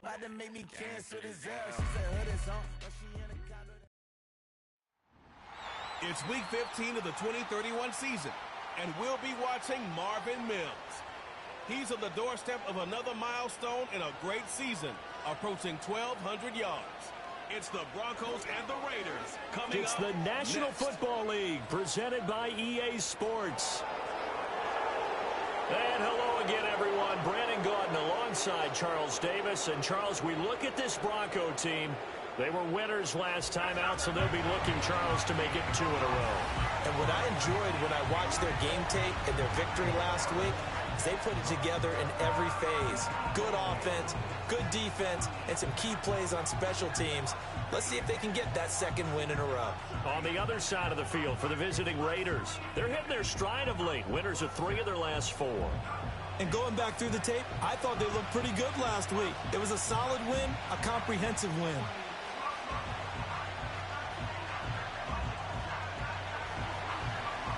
About to make me cancel this L. She said, hood is on. It's week 15 of the 2031 season, and we'll be watching Marvin Mims. He's on the doorstep of another milestone in a great season, approaching 1,200 yards. It's the Broncos and the Raiders coming up. It's the National Football League presented by EA Sports. And hello again, everyone. Brandon Gaudin alongside Charles Davis. And, Charles, we look at this Bronco team. They were winners last time out, so they'll be looking, Charles, to make it 2 in a row. And what I enjoyed when I watched their game tape and their victory last week is they put it together in every phase. Good offense, good defense, and some key plays on special teams. Let's see if they can get that second win in a row. On the other side of the field for the visiting Raiders, they're hitting their stride of late. Winners of 3 of their last 4. And going back through the tape, I thought they looked pretty good last week. It was a solid win, a comprehensive win.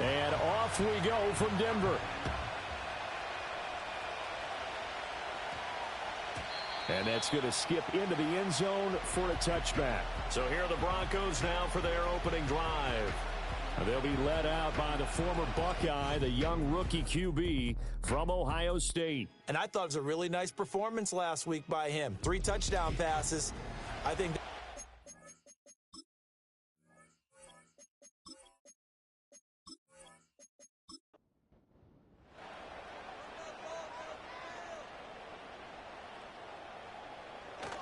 And off we go from Denver. And that's going to skip into the end zone for a touchback. So here are the Broncos now for their opening drive. They'll be led out by the former Buckeye, the young rookie QB from Ohio State. And I thought it was a really nice performance last week by him. 3 touchdown passes. I think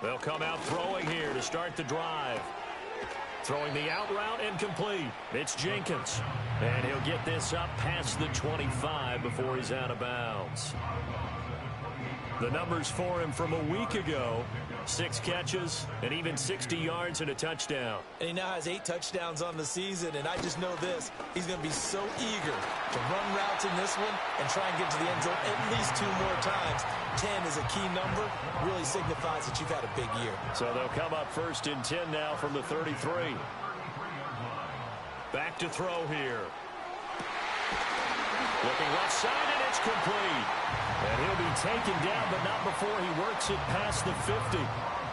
they'll come out throwing here to start the drive. Throwing the out route incomplete. It's Jenkins. And he'll get this up past the 25 before he's out of bounds. The numbers for him from a week ago: 6 catches and even 60 yards and a touchdown. And he now has 8 touchdowns on the season, and I just know this. He's going to be so eager to run routes in this one and try and get to the end zone at least 2 more times. 10 is a key number. Really signifies that you've had a big year. So they'll come up 1st and 10 now from the 33. Back to throw here. Looking left side, and it's complete. And he'll be taken down, but not before he works it past the 50.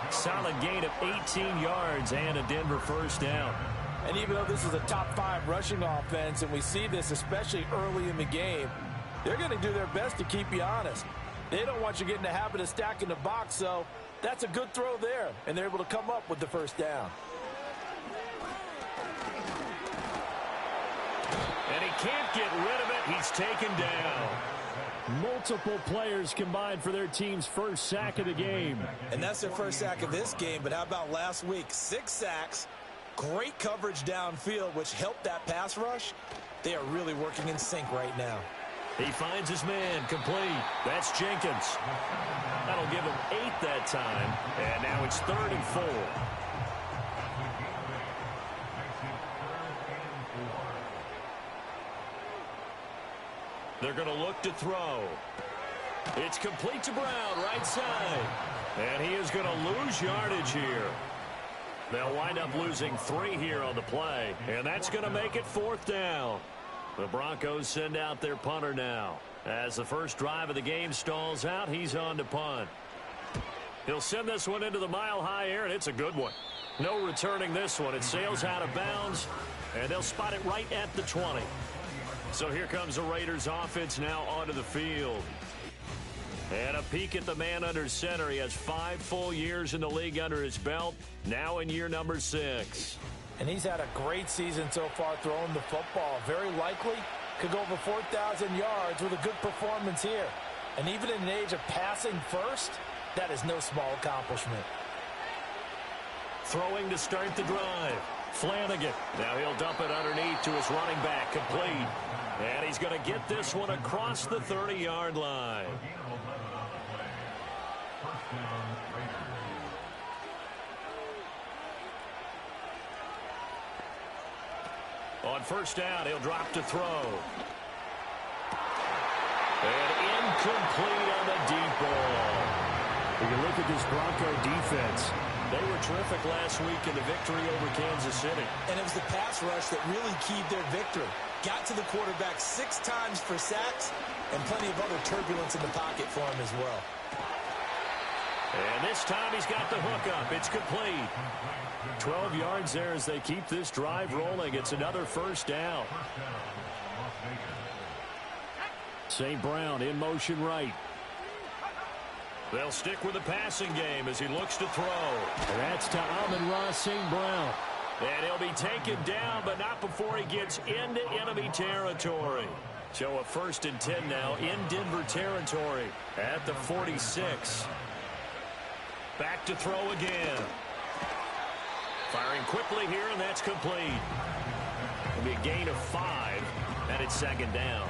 Solid gain of 18 yards and a Denver first down. And even though this is a top 5 rushing offense, and we see this especially early in the game, they're going to do their best to keep you honest. They don't want you getting the habit of stacking the box, so that's a good throw there, and they're able to come up with the first down. And he can't get rid of it. He's taken down. Multiple players combined for their team's first sack of the game. And that's their first sack of this game, but how about last week? 6 sacks, great coverage downfield, which helped that pass rush. They are really working in sync right now. He finds his man complete. That's Jenkins. That'll give him 8 that time. And now it's 3rd and 4. They're going to look to throw. It's complete to Brown, right side. And he is going to lose yardage here. They'll wind up losing 3 here on the play. And that's going to make it 4th down. The Broncos send out their punter now. As the first drive of the game stalls out, he's on to punt. He'll send this one into the mile-high air, and it's a good one. No returning this one. It sails out of bounds, and they'll spot it right at the 20. So here comes the Raiders offense now onto the field. And a peek at the man under center. He has 5 full years in the league under his belt, now in year number 6. And he's had a great season so far throwing the football. Very likely could go over 4,000 yards with a good performance here. And even in an age of passing first, that is no small accomplishment. Throwing to start the drive. Flanagan. Now he'll dump it underneath to his running back. Complete. And he's going to get this one across the 30-yard line. On first down, he'll drop to throw. And incomplete on the deep ball. When you look at this Bronco defense, they were terrific last week in the victory over Kansas City. And it was the pass rush that really keyed their victory. Got to the quarterback 6 times for sacks and plenty of other turbulence in the pocket for him as well. And this time he's got the hook up. It's complete. 12 yards there as they keep this drive rolling. It's another first down. St. Brown in motion right. They'll stick with the passing game as he looks to throw. That's to Amon-Ra St. Brown. And he'll be taken down, but not before he gets into enemy territory. So a 1st and 10 now in Denver territory at the 46. Back to throw again. Firing quickly here, and that's complete. It'll be a gain of 5, and it's 2nd down.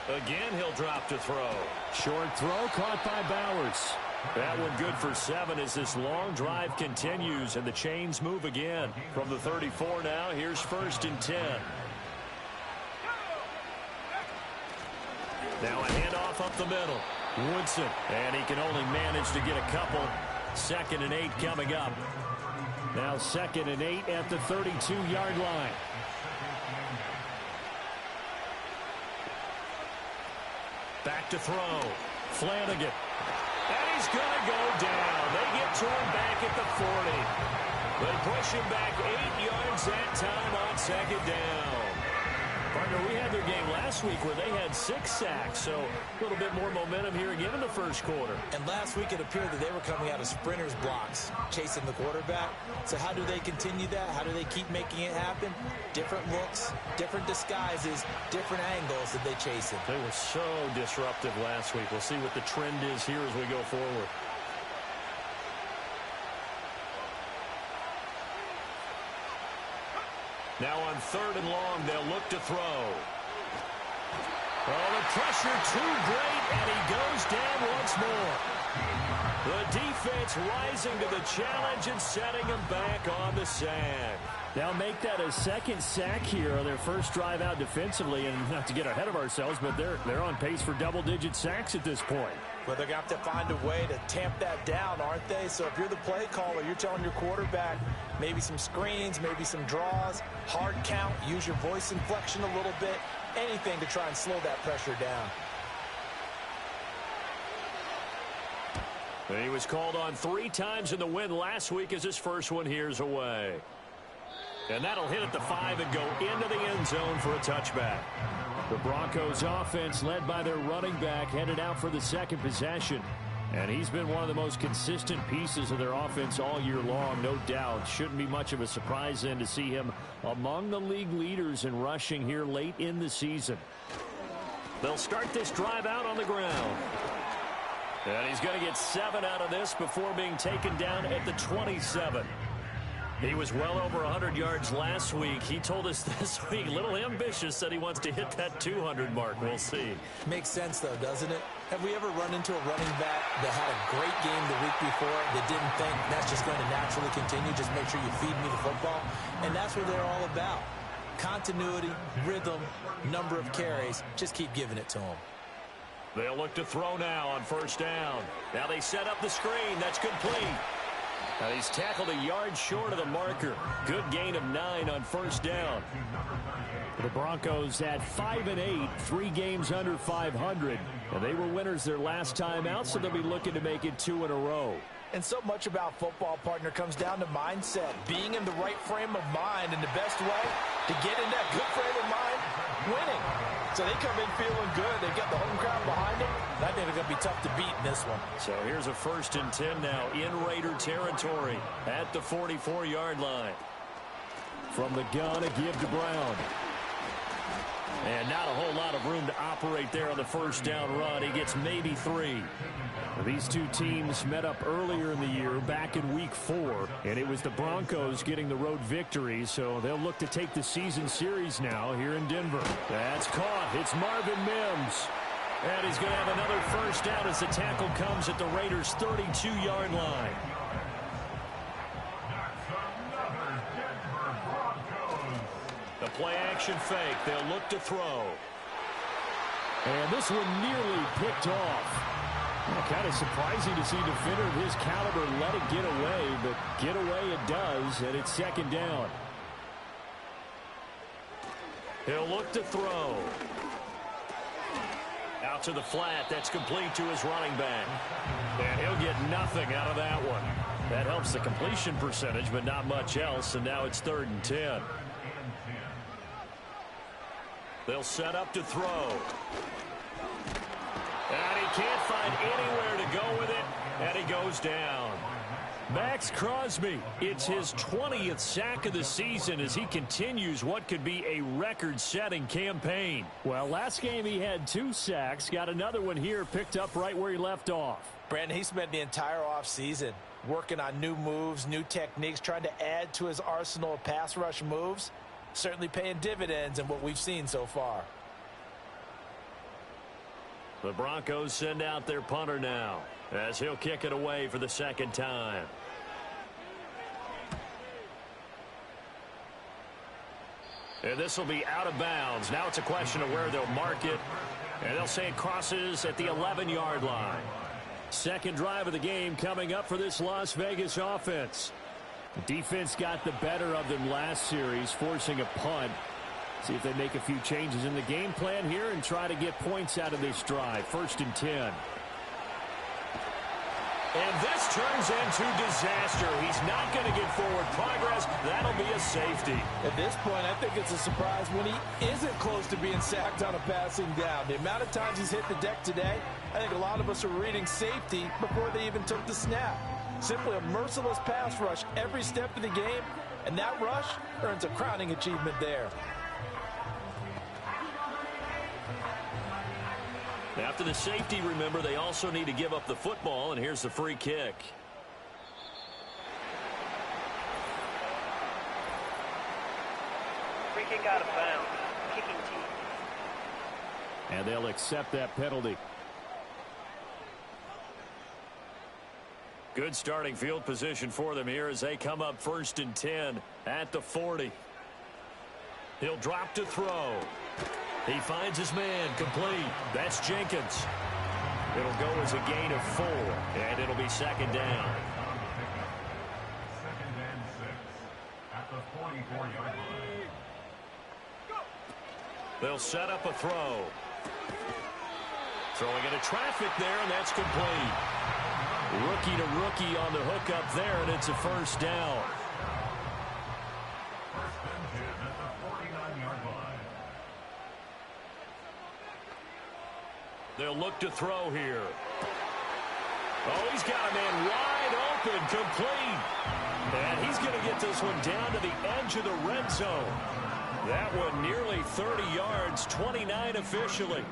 Again, he'll drop to throw. Short throw caught by Bowers. That one good for 7 as this long drive continues, and the chains move again. From the 34 now, here's 1st and 10. Now a handoff up the middle. Woodson, and he can only manage to get a couple. 2nd and 8 coming up. Now 2nd and 8 at the 32-yard line. Back to throw. Flanagan. And he's going to go down. They get to him back at the 40. They push him back 8 yards that time on 2nd down. Partner, we had their game last week where they had 6 sacks, so a little bit more momentum here again in the 1st quarter. And last week it appeared that they were coming out of sprinters blocks, chasing the quarterback. So how do they continue that? How do they keep making it happen? Different looks, different disguises, different angles that they chase it. They were so disruptive last week. We'll see what the trend is here as we go forward. Now on 3rd and long, they'll look to throw. Oh, the pressure too great, and he goes down once more. The defense rising to the challenge and setting him back on the sack. They'll make that a 2nd sack here on their first drive out defensively, and not to get ahead of ourselves, but they're on pace for double-digit sacks at this point. Well, they're going to have to find a way to tamp that down, aren't they? So if you're the play caller, you're telling your quarterback maybe some screens, maybe some draws, hard count, use your voice inflection a little bit, anything to try and slow that pressure down. He was called on 3 times in the win last week as his first one here's away. And that'll hit at the 5 and go into the end zone for a touchback. The Broncos offense, led by their running back, headed out for the 2nd possession. And he's been one of the most consistent pieces of their offense all year long, no doubt. Shouldn't be much of a surprise then to see him among the league leaders in rushing here late in the season. They'll start this drive out on the ground. And he's going to get 7 out of this before being taken down at the 27. He was well over 100 yards last week. He told us this week, a little ambitious, that he wants to hit that 200 mark. We'll see. Makes sense, though, doesn't it? Have we ever run into a running back that had a great game the week before that didn't think that's just going to naturally continue? Just make sure you feed me the football. And that's what they're all about. Continuity, rhythm, number of carries. Just keep giving it to them. They'll look to throw now on 1st down. Now they set up the screen. That's complete. Now he's tackled a yard short of the marker. Good gain of 9 on 1st down. The Broncos at 5-8, 3 games under 500. And they were winners their last time out, so they'll be looking to make it 2 in a row. And so much about football, partner, comes down to mindset. Being in the right frame of mind, and the best way to get in that good frame of mind, winning. So they come in feeling good. They've got the home crowd behind them. I think they're going to be tough to beat in this one. So here's a 1st and 10 now in Raider territory at the 44-yard line. From the gun, a give to Brown. And not a whole lot of room to operate there on the 1st down run. He gets maybe 3. These two teams met up earlier in the year, back in week 4, and it was the Broncos getting the road victory, so they'll look to take the season series now here in Denver. That's caught. It's Marvin Mims. And he's going to have another 1st down as the tackle comes at the Raiders' 32-yard line. The play-action fake. They'll look to throw. And this one nearly picked off. Kind of surprising to see a defender of his caliber let it get away, but get away it does, and it's 2nd down. He'll look to throw. Out to the flat. That's complete to his running back. And he'll get nothing out of that one. That helps the completion percentage, but not much else. And now it's 3rd and 10. They'll set up to throw. And he can't find anywhere to go with it. And he goes down. Max Crosby, it's his 20th sack of the season as he continues what could be a record-setting campaign. Well, last game he had 2 sacks. Got another one here, picked up right where he left off. Brandon, he spent the entire offseason working on new moves, new techniques, trying to add to his arsenal of pass rush moves. Certainly paying dividends in what we've seen so far. The Broncos send out their punter now as he'll kick it away for the 2nd time. And this will be out of bounds. Now it's a question of where they'll mark it. And they'll say it crosses at the 11-yard line. Second drive of the game coming up for this Las Vegas offense. The defense got the better of them last series, forcing a punt. See if they make a few changes in the game plan here and try to get points out of this drive. 1st and 10. And this turns into disaster. He's not going to get forward progress. That'll be a safety. At this point, I think it's a surprise when he isn't close to being sacked on a passing down. The amount of times he's hit the deck today, I think a lot of us are reading safety before they even took the snap. Simply a merciless pass rush every step of the game, and that rush earns a crowning achievement there. After the safety, remember, they also need to give up the football, and here's the free kick. Free kick out of bounds. Kicking team. And they'll accept that penalty. Good starting field position for them here as they come up 1st and 10 at the 40. He'll drop to throw. He finds his man, complete. That's Jenkins. It'll go as a gain of 4, and it'll be 2nd down. 2nd and 6 at the 44-yard line. They'll set up a throw. Throwing into traffic there, and that's complete. Rookie to rookie on the hook up there, and it's a 1st down. 1st and 10 at the 49-yard line. They'll look to throw here. Oh, he's got a man wide open, complete. And he's going to get this one down to the edge of the red zone. That one nearly 30 yards, 29 officially.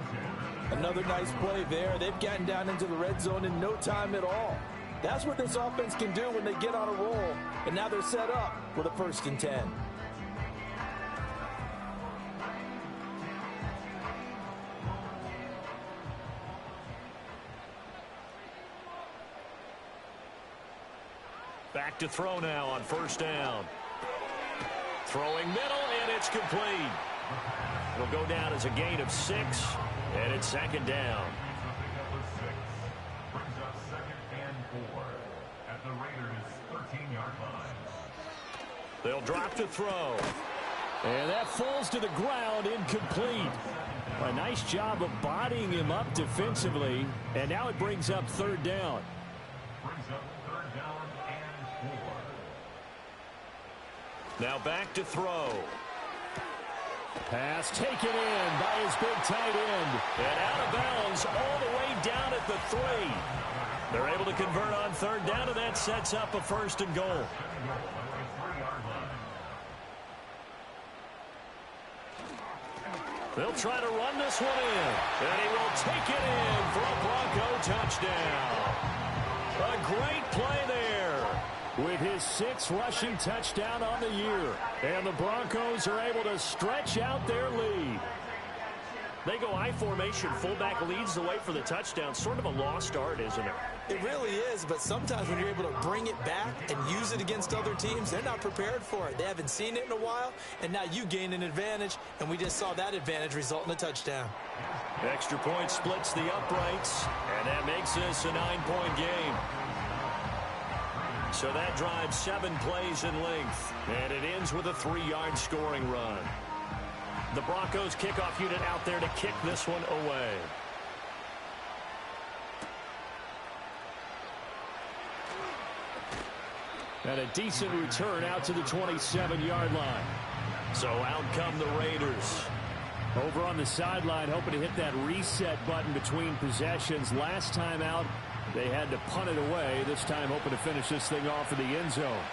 Another nice play there. They've gotten down into the red zone in no time at all. That's what this offense can do when they get on a roll. And now they're set up with a 1st and 10. Back to throw now on 1st down. Throwing middle, and it's complete. It'll go down as a gain of 6, and it's 2nd down. Brings up 2nd and 4 at the Raiders' 13-yard line. They'll drop to throw. And that falls to the ground, incomplete. A nice job of bodying him up defensively, and now it brings up 3rd down. Brings up 3rd down and 4. Now back to throw. Pass taken in by his big tight end. And out of bounds all the way down at the 3. They're able to convert on 3rd down, and that sets up a 1st and goal. They'll try to run this one in. And he will take it in for a Bronco touchdown. A great play there. With his 6th rushing touchdown on the year. And the Broncos are able to stretch out their lead. They go I formation. Fullback leads the way for the touchdown. Sort of a lost art, isn't it? It really is, but sometimes when you're able to bring it back and use it against other teams, they're not prepared for it. They haven't seen it in a while, and now you gain an advantage, and we just saw that advantage result in a touchdown. Extra point splits the uprights, and that makes this a 9-point game. So that drives 7 plays in length, and it ends with a 3-yard scoring run. The Broncos kickoff unit out there to kick this one away. And a decent return out to the 27-yard line. So out come the Raiders. Over on the sideline, hoping to hit that reset button between possessions. Last time out, they had to punt it away. This time, hoping to finish this thing off in the end zone.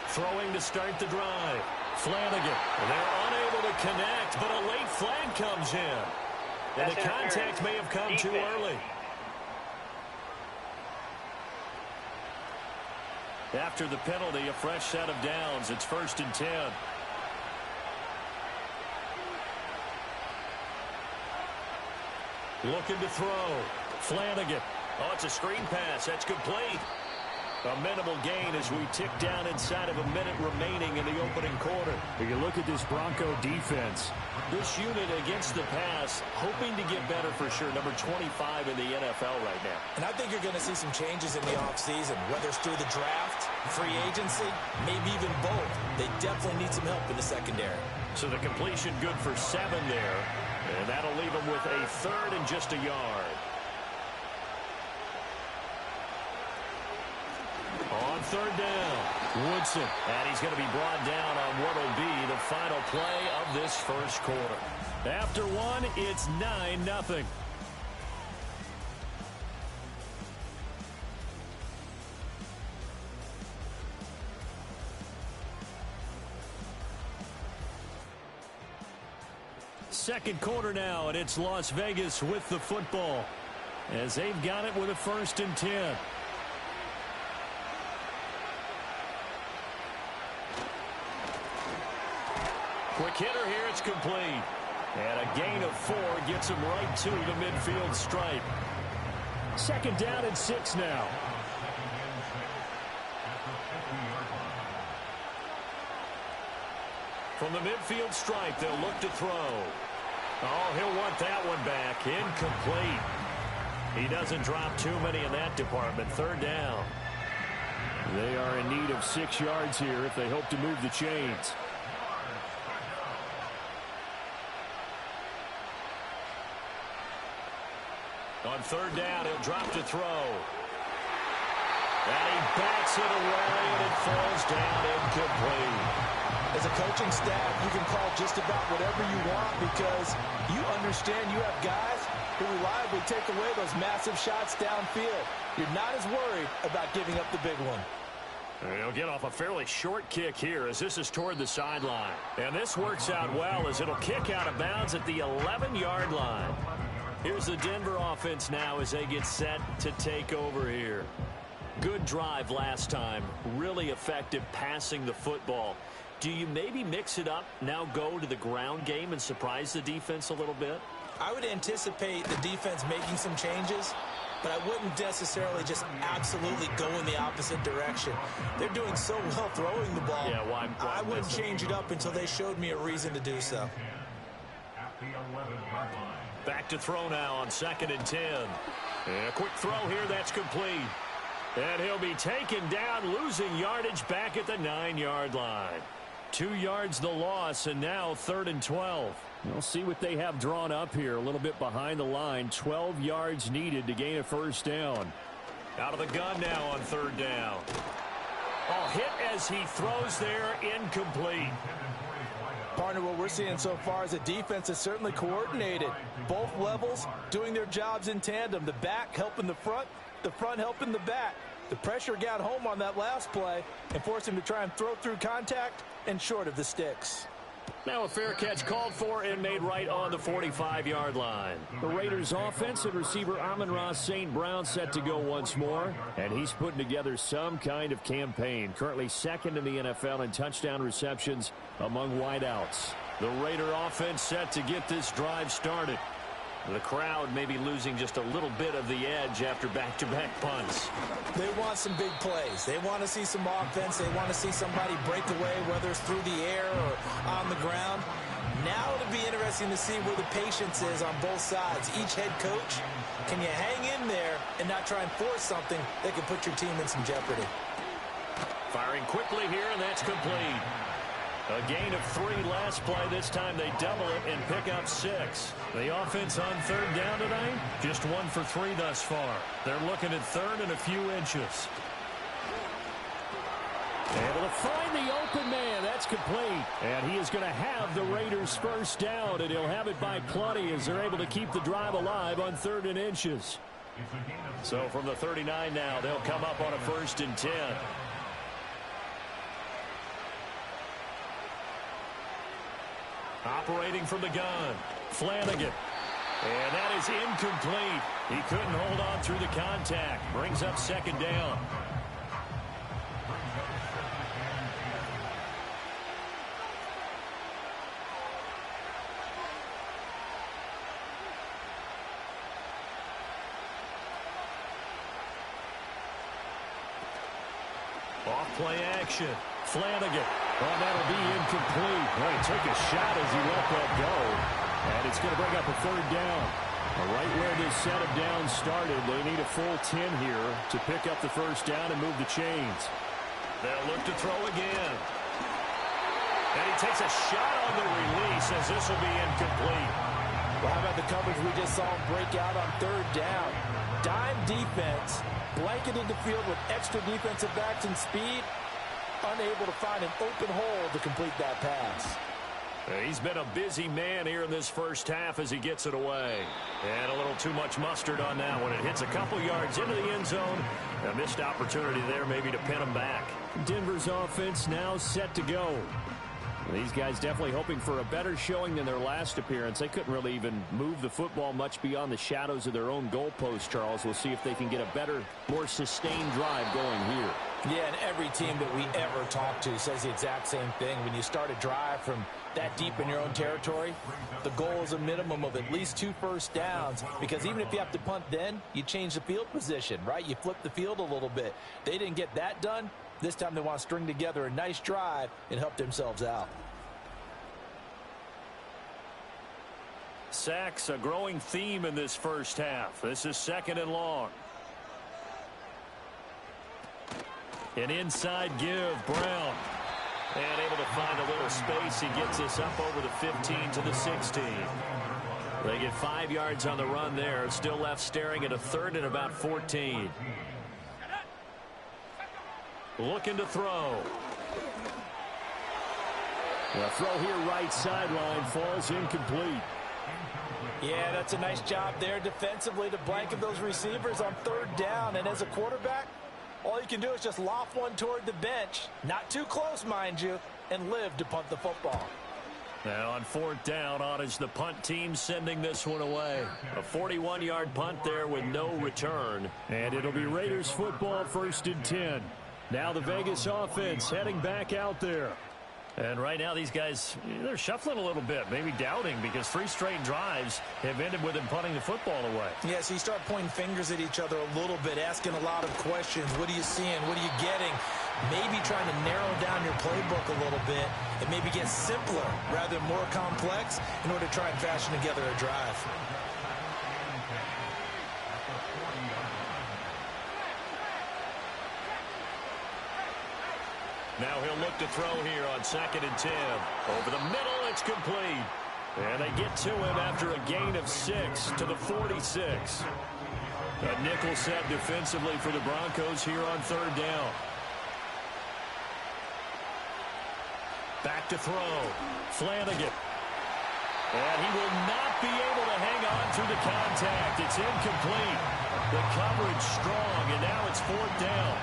Throwing to start the drive. Flanagan. They're unable to connect, but a late flag comes in. And the contact may have come too early. After the penalty, a fresh set of downs. It's 1st and 10. Looking to throw. Flanagan. Oh, it's a screen pass. That's complete. A minimal gain as we tick down inside of a minute remaining in the opening quarter. When you look at this Bronco defense, this unit against the pass, hoping to get better for sure. Number 25 in the NFL right now. And I think you're going to see some changes in the offseason, whether it's through the draft, free agency, maybe even both. They definitely need some help in the secondary. So the completion good for 7 there. And that'll leave them with a 3rd and just a yard. On 3rd down, Woodson. And he's going to be brought down on what will be the final play of this first quarter. After one, it's 9-0. Second quarter now, and it's Las Vegas with the football as they've got it with a 1st and 10. Quick hitter here, it's complete. And a gain of 4 gets him right to the midfield stripe. 2nd down and 6 now. From the midfield stripe, they'll look to throw. Oh, he'll want that one back. Incomplete. He doesn't drop too many in that department. 3rd down. They are in need of 6 yards here if they hope to move the chains. On 3rd down, he'll drop to throw. And he backs it away, and it falls down incomplete. As a coaching staff, you can call just about whatever you want because you understand you have guys who reliably take away those massive shots downfield. You're not as worried about giving up the big one. He'll get off a fairly short kick here as this is toward the sideline. And this works out well as it'll kick out of bounds at the 11-yard line. Here's the Denver offense now as they get set to take over here. Good drive last time. Really effective passing the football. Do you maybe mix it up, now go to the ground game and surprise the defense a little bit? I would anticipate the defense making some changes, but I wouldn't necessarily just absolutely go in the opposite direction. They're doing so well throwing the ball. Yeah, why I wouldn't change it up until they showed me a reason to do so. Back to throw now on 2nd and 10. And a quick throw here, that's complete. And he'll be taken down, losing yardage back at the 9-yard line. 2 yards the loss, and now 3rd and 12. We'll see what they have drawn up here. A little bit behind the line. 12 yards needed to gain a 1st down. Out of the gun now on 3rd down. Oh, hit as he throws there, incomplete. Partner, what we're seeing so far is the defense is certainly coordinated. Both levels doing their jobs in tandem. The back helping the front helping the back. The pressure got home on that last play and forced him to try and throw through contact and short of the sticks. Now a fair catch called for and made right on the 45-yard line. The Raiders offense and receiver Amon-Ra St. Brown set to go once more, and he's putting together some kind of campaign. Currently 2nd in the NFL in touchdown receptions among wideouts. The Raider offense set to get this drive started. The crowd may be losing just a little bit of the edge after back-to-back punts. They want some big plays. They want to see some offense. They want to see somebody break away, whether it's through the air or on the ground. Now it'll be interesting to see where the patience is on both sides. Each head coach, can you hang in there and not try and force something that could put your team in some jeopardy? Firing quickly here, and that's complete. A gain of 3 last play. This time they double it and pick up 6. The offense on 3rd down tonight, just 1 for 3 thus far. They're looking at 3rd and a few inches. Able to find the open man. That's complete. And he is going to have the Raiders first down, and he'll have it by plenty as they're able to keep the drive alive on 3rd and inches. So from the 39 now, they'll come up on a 1st and 10. Operating from the gun, Flanagan. And that is incomplete. He couldn't hold on through the contact. Brings up 2nd down. Off-play action. Flanagan. Oh, that'll be incomplete. Well, he took a shot as he let that go. And it's going to bring up a 3rd down. Right where this set of downs started, they need a full 10 here to pick up the 1st down and move the chains. They'll look to throw again. And he takes a shot on the release as this will be incomplete. Well, how about the coverage we just saw him break out on 3rd down? Dime defense, blanketed the field with extra defensive backs and speed, unable to find an open hole to complete that pass. He's been a busy man here in this first half as he gets it away. And a little too much mustard on that one. It hits a couple yards into the end zone. A missed opportunity there maybe to pin him back. Denver's offense now set to go. These guys definitely hoping for a better showing than their last appearance. They couldn't really even move the football much beyond the shadows of their own goalpost, Charles. We'll see if they can get a better, more sustained drive going here. Yeah, and every team that we ever talk to says the exact same thing. When you start a drive from that deep in your own territory, the goal is a minimum of at least 2 first downs, because even if you have to punt then, you change the field position, right? You flip the field a little bit. They didn't get that done. This time they want to string together a nice drive and help themselves out. Sacks, a growing theme in this first half. This is 2nd and long. An inside give, Brown. And able to find a little space. He gets us up over the 15 to the 16. They get 5 yards on the run there. Still left staring at a 3rd and about 14. Looking to throw. The throw here right sideline falls incomplete. Yeah, that's a nice job there defensively to blanket those receivers on 3rd down. And as a quarterback, all you can do is just loft one toward the bench. Not too close, mind you, and live to punt the football. Now on 4th down, on is the punt team sending this one away. A 41-yard punt there with no return. And it'll be Raiders football, 1st and 10. Now the Vegas offense heading back out there. And right now these guys, they're shuffling a little bit, maybe doubting, because 3 straight drives have ended with them punting the football away. Yeah, so you start pointing fingers at each other a little bit, asking a lot of questions. What are you seeing? What are you getting? Maybe trying to narrow down your playbook a little bit and maybe get simpler rather than more complex in order to try and fashion together a drive. Now he'll look to throw here on 2nd and 10. Over the middle, it's complete. And they get to him after a gain of 6 to the 46. A nickel set defensively for the Broncos here on 3rd down. Back to throw. Flanagan. And he will not be able to hang on through the contact. It's incomplete. The coverage strong, and now it's 4th down.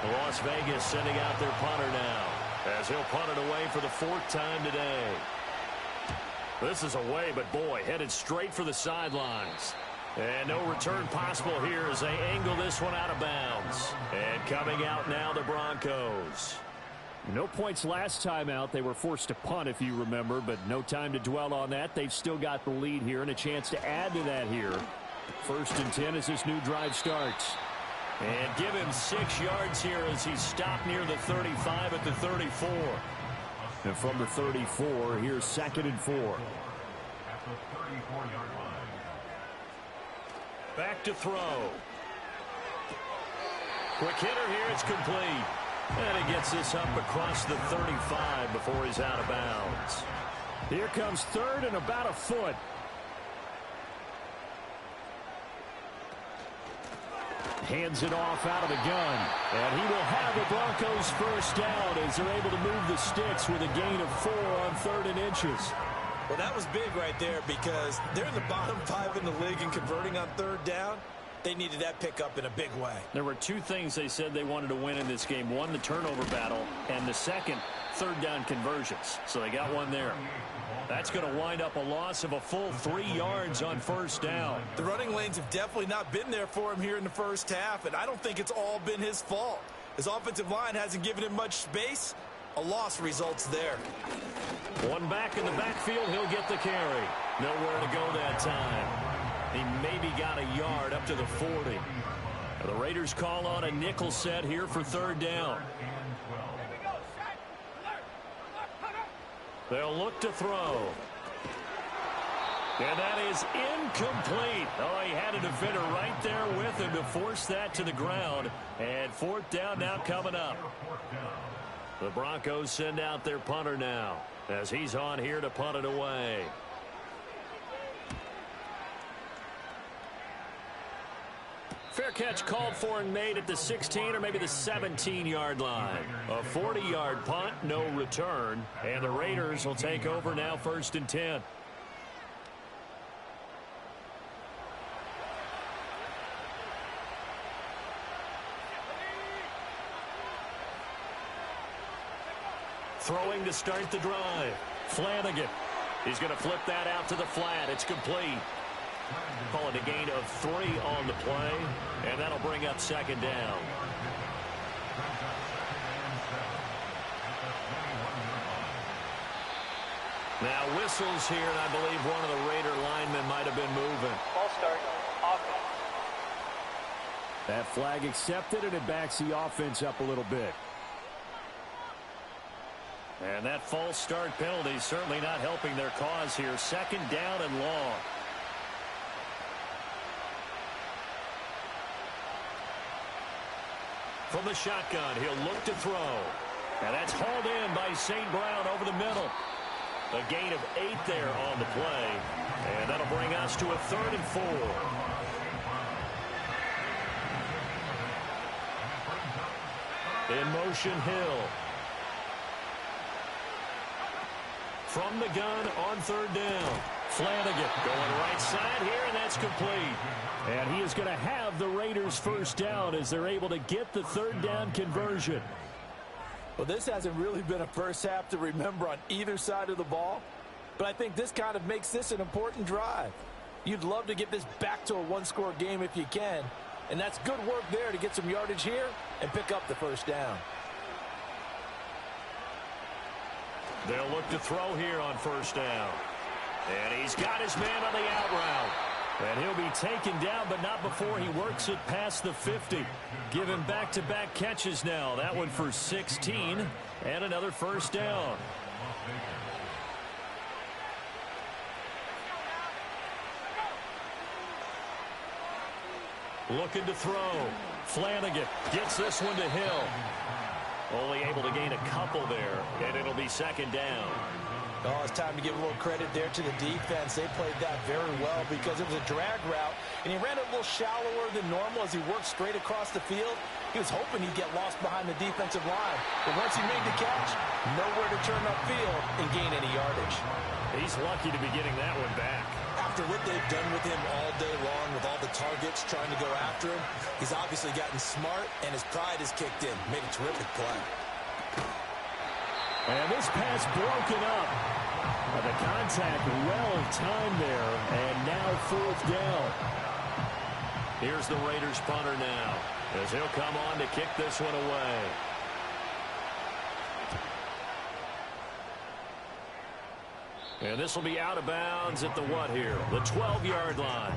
Las Vegas sending out their punter now, as he'll punt it away for the 4th time today. This is away, but boy, headed straight for the sidelines. And no return possible here as they angle this one out of bounds. And coming out now, the Broncos. No points last time out. They were forced to punt, if you remember, but no time to dwell on that. They've still got the lead here and a chance to add to that here. 1st and 10 as this new drive starts. And give him 6 yards here as he's stopped near the 35 at the 34. And from the 34, here's 2nd and 4. At the 34-yard line. Back to throw. Quick hitter here, it's complete. And he gets this up across the 35 before he's out of bounds. Here comes 3rd and about a foot. Hands it off out of the gun. And he will have the Broncos first down as they're able to move the sticks with a gain of 4 on 3rd and inches. Well, that was big right there because they're in the bottom 5 in the league in converting on 3rd down. They needed that pickup in a big way. There were 2 things they said they wanted to win in this game. One, the turnover battle, and the second, 3rd down conversions. So they got one there. That's going to wind up a loss of a full 3 yards on 1st down. The running lanes have definitely not been there for him here in the first half, and I don't think it's all been his fault. His offensive line hasn't given him much space. A loss results there. One back in the backfield, he'll get the carry. Nowhere to go that time. He maybe got a yard up to the 40. The Raiders call on a nickel set here for 3rd down. They'll look to throw. And that is incomplete. Oh, he had a defender right there with him to force that to the ground. And 4th down now coming up. The Broncos send out their punter now as he's on here to punt it away. Fair catch called for and made at the 16 or maybe the 17-yard line. A 40-yard punt, no return. And the Raiders will take over now 1st and 10. Throwing to start the drive. Flanagan. He's going to flip that out to the flat. It's complete. Call it a gain of 3 on the play, and that'll bring up 2nd down. Now whistles here, and I believe one of the Raider linemen might have been moving. Ball start, offense. That flag accepted, and it backs the offense up a little bit. And that false start penalty certainly not helping their cause here. 2nd down and long. From the shotgun, he'll look to throw. And that's hauled in by St. Brown over the middle. A gain of 8 there on the play. And that'll bring us to a 3rd and 4. In motion, Hill. From the gun on 3rd down. Flanagan going right side here, and that's complete. And he is going to have the Raiders first down as they're able to get the 3rd down conversion. Well, this hasn't really been a first half to remember on either side of the ball, but I think this kind of makes this an important drive. You'd love to get this back to a 1-score game if you can, and that's good work there to get some yardage here and pick up the 1st down. They'll look to throw here on 1st down. And he's got his man on the out route. And he'll be taken down, but not before he works it past the 50. Given back-to-back catches now. That one for 16 and another 1st down. Looking to throw. Flanagan gets this one to Hill. Only able to gain a couple there, and it'll be 2nd down. Oh, it's time to give a little credit there to the defense. They played that very well because it was a drag route, and he ran it a little shallower than normal as he worked straight across the field. He was hoping he'd get lost behind the defensive line, but once he made the catch, nowhere to turn upfield and gain any yardage. He's lucky to be getting that one back. After what they've done with him all day long with all the targets trying to go after him, he's obviously gotten smart, and his pride has kicked in. Made a terrific play. And this pass broken up. The contact well timed there, and now 4th down. Here's the Raiders punter now as he'll come on to kick this one away. And this will be out of bounds at the what here? The 12-yard line.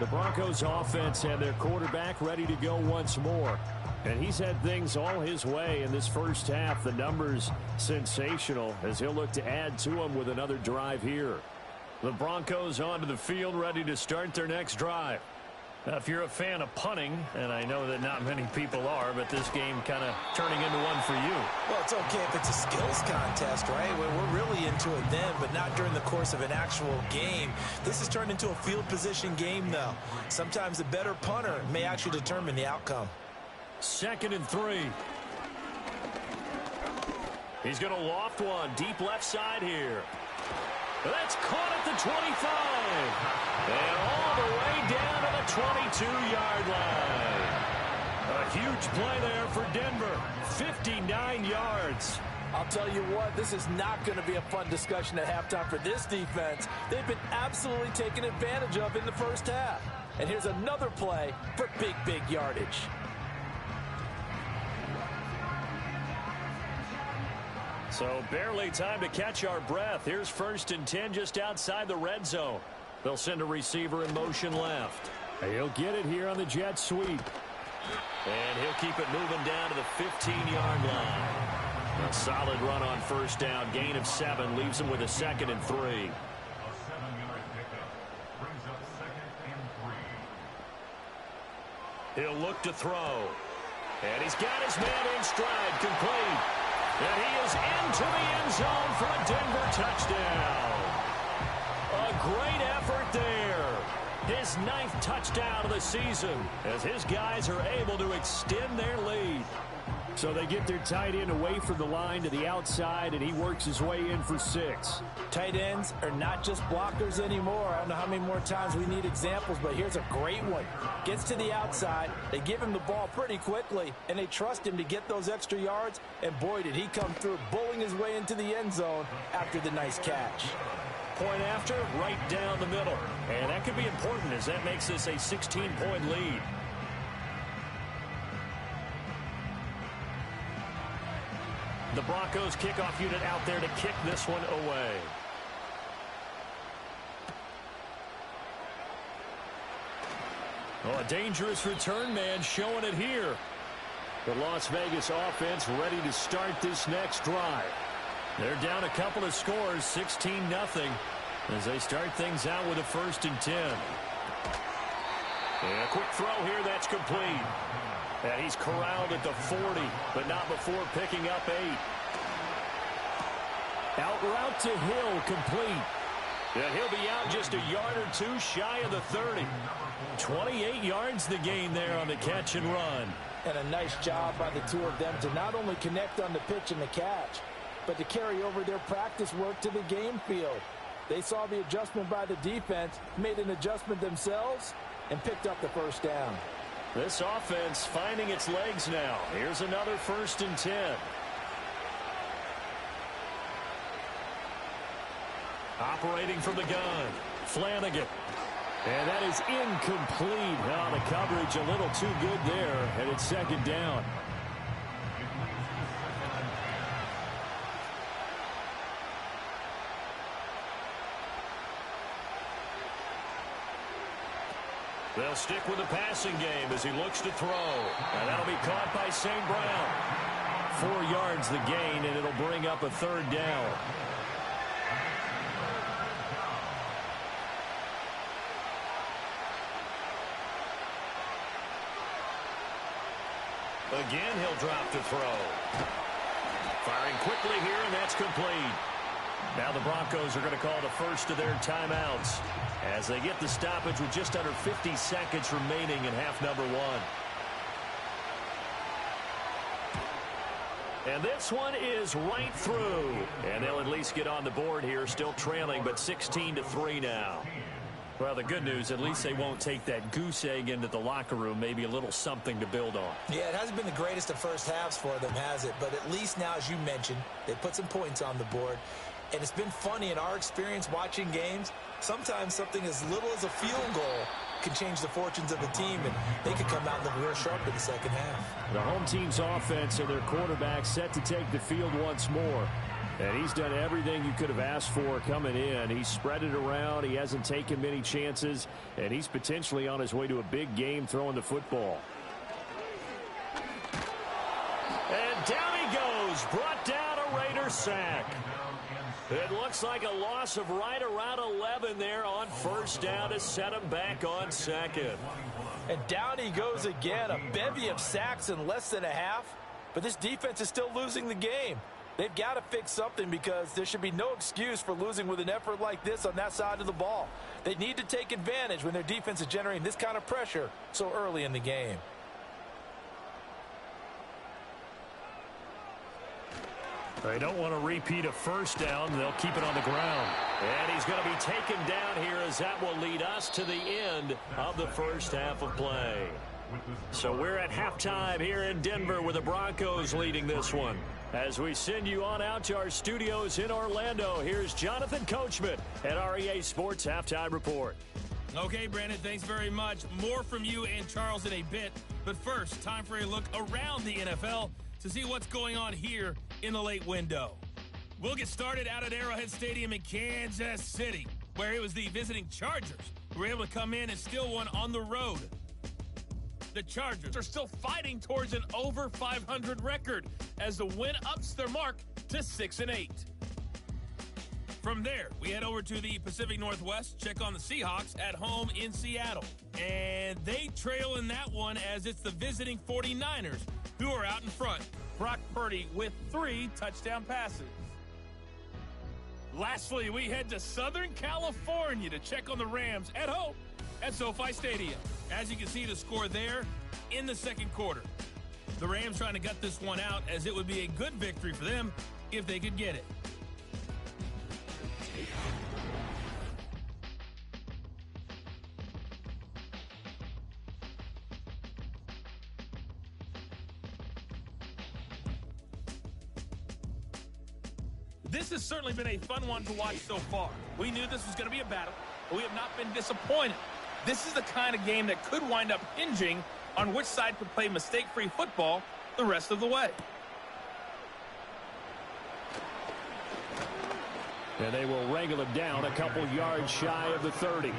The Broncos offense and their quarterback ready to go once more. And he's had things all his way in this first half. The numbers sensational as he'll look to add to them with another drive here. The Broncos onto the field ready to start their next drive. If you're a fan of punting, and I know that not many people are, but this game kind of turning into one for you. Well, it's okay if it's a skills contest, right? We're really into it then, but not during the course of an actual game. This has turned into a field position game, though. Sometimes the better punter may actually determine the outcome. 2nd and 3. He's going to loft one deep left side here. That's caught at the 25. And all the way down to the 22-yard line. A huge play there for Denver. 59 yards. I'll tell you what, this is not going to be a fun discussion at halftime for this defense. They've been absolutely taken advantage of in the first half. And here's another play for big yardage. So barely time to catch our breath. Here's 1st and 10 just outside the red zone. They'll send a receiver in motion left. He'll get it here on the jet sweep. And he'll keep it moving down to the 15-yard line. A solid run on 1st down. Gain of 7 leaves him with a 2nd and 3. A 7-yard pickup brings up 2nd and 3. He'll look to throw. And he's got his man in stride, complete. And he is into the end zone for a Denver touchdown. A great effort there. His 9th touchdown of the season as his guys are able to extend their lead. So they get their tight end away from the line to the outside, and he works his way in for 6. Tight ends are not just blockers anymore. I don't know how many more times we need examples, but here's a great one. Gets to the outside, they give him the ball pretty quickly, and they trust him to get those extra yards, and boy, did he come through, bowling his way into the end zone after the nice catch. Point after, right down the middle. And that could be important as that makes this a 16-point lead. The Broncos kickoff unit out there to kick this one away. Oh, a dangerous return man showing it here. The Las Vegas offense ready to start this next drive. They're down a couple of scores, 16-0, as they start things out with a 1st and 10. And a quick throw here, that's complete. And he's corralled at the 40, but not before picking up 8. Out route to Hill, complete. And he'll be out just a yard or 2 shy of the 30. 28 yards the gain there on the catch and run. And a nice job by the two of them to not only connect on the pitch and the catch, but to carry over their practice work to the game field. They saw the adjustment by the defense, made an adjustment themselves, and picked up the 1st down. This offense finding its legs now. Here's another 1st and 10. Operating from the gun, Flanagan. And that is incomplete. Now the coverage a little too good there, and it's 2nd down. They'll stick with the passing game as he looks to throw. And that'll be caught by St. Brown. 4 yards the gain, and it'll bring up a 3rd down. Again, he'll drop to throw. Firing quickly here, and that's complete. Now the Broncos are going to call the first of their timeouts as they get the stoppage with just under 50 seconds remaining in half number 1. And this one is right through. And they'll at least get on the board here, still trailing, but 16-3 now. Well, the good news, at least they won't take that goose egg into the locker room, maybe a little something to build on. Yeah, it hasn't been the greatest of first halves for them, has it? But at least now, as you mentioned, they put some points on the board. And it's been funny in our experience watching games. Sometimes something as little as a field goal can change the fortunes of a team, and they could come out and look real sharp in the second half. The home team's offense and their quarterback set to take the field once more. And he's done everything you could have asked for coming in. He's spread it around. He hasn't taken many chances. And he's potentially on his way to a big game throwing the football. And down he goes. Brought down a Raider sack. It looks like a loss of right around 11 there on first down to set him back on second. And down he goes again, a bevy of sacks in less than a half. But this defense is still losing the game. They've got to fix something because there should be no excuse for losing with an effort like this on that side of the ball. They need to take advantage when their defense is generating this kind of pressure so early in the game. They don't want to repeat a first down. They'll keep it on the ground. And he's going to be taken down here as that will lead us to the end of the first half of play. So we're at halftime here in Denver with the Broncos leading this one. As we send you on out to our studios in Orlando, here's Jonathan Coachman at REA Sports Halftime Report. Okay, Brandon, thanks very much. More from you and Charles in a bit. But first, time for a look around the NFL to see what's going on here in the late window. We'll get started out at Arrowhead Stadium in Kansas City, where it was the visiting Chargers who were able to come in and steal one on the road. The Chargers are still fighting towards an over 500 record as the win ups their mark to 6-8. From there, we head over to the Pacific Northwest, check on the Seahawks at home in Seattle. And they trail in that one as it's the visiting 49ers who are out in front. Brock Purdy with 3 touchdown passes. Lastly, we head to Southern California to check on the Rams at home at SoFi Stadium. As you can see, the score there in the second quarter. The Rams trying to gut this one out as it would be a good victory for them if they could get it. This has certainly been a fun one to watch so far. We knew this was going to be a battle, but we have not been disappointed. This is the kind of game that could wind up hinging on which side could play mistake-free football the rest of the way. And they will wrangle him down a couple yards shy of the 30.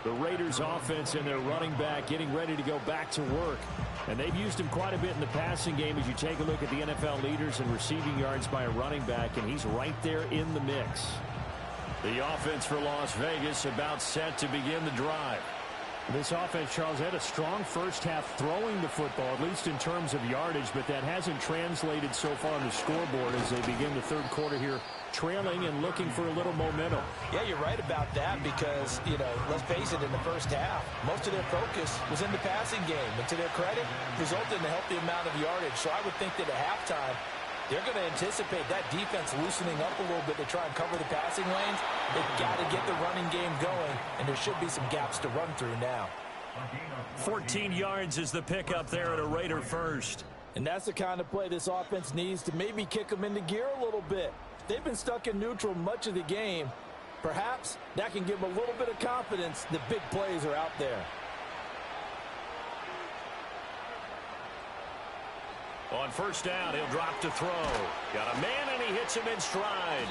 The Raiders offense and their running back getting ready to go back to work. And they've used him quite a bit in the passing game as you take a look at the NFL leaders in receiving yards by a running back, and he's right there in the mix. The offense for Las Vegas about set to begin the drive. This offense, Charles, had a strong first half throwing the football, at least in terms of yardage, but that hasn't translated so far on the scoreboard as they begin the third quarter here, trailing and looking for a little momentum. Yeah, you're right about that because, let's face it, in the first half, most of their focus was in the passing game. And to their credit, resulted in a healthy amount of yardage. So I would think that at halftime, they're going to anticipate that defense loosening up a little bit to try and cover the passing lanes. They've got to get the running game going, and there should be some gaps to run through now. 14 yards is the pickup there at a Raider first. And that's the kind of play this offense needs to maybe kick them into gear a little bit. They've been stuck in neutral much of the game. Perhaps that can give them a little bit of confidence that big plays are out there. On first down, he'll drop to throw. Got a man, and he hits him in stride.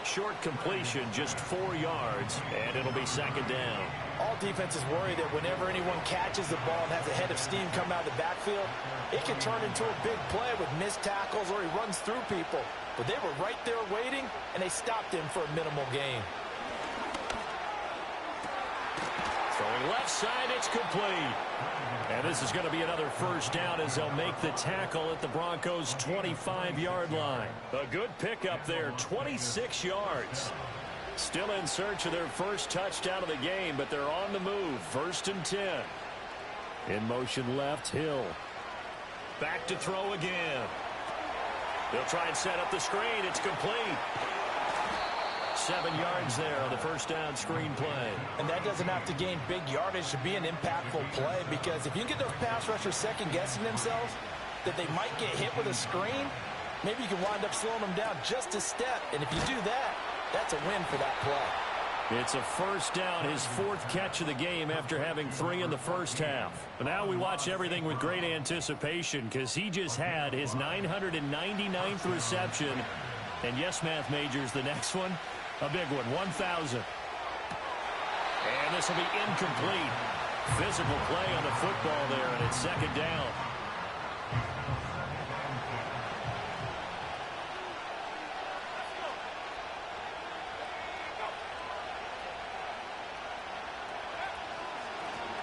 Short completion, just 4 yards, and it'll be second down. All defenses worry that whenever anyone catches the ball and has a head of steam come out of the backfield, it can turn into a big play with missed tackles or he runs through people. But they were right there waiting, and they stopped him for a minimal gain. Throwing left side, it's complete. And this is going to be another first down as they'll make the tackle at the Broncos' 25-yard line. A good pickup there, 26 yards. Still in search of their first touchdown of the game, but they're on the move. 1st and 10. In motion left, Hill. Back to throw again. They'll try and set up the screen. It's complete. 7 yards there on the first down screen play. And that doesn't have to gain big yardage to be an impactful play, because if you can get those pass rushers second-guessing themselves that they might get hit with a screen, maybe you can wind up slowing them down just a step. And if you do that, that's a win for that play. It's a first down, his 4th catch of the game after having 3 in the first half. But now we watch everything with great anticipation because he just had his 999th reception. And yes, math majors, the next one, a big one, 1,000. And this will be incomplete. Physical play on the football there, and it's second down.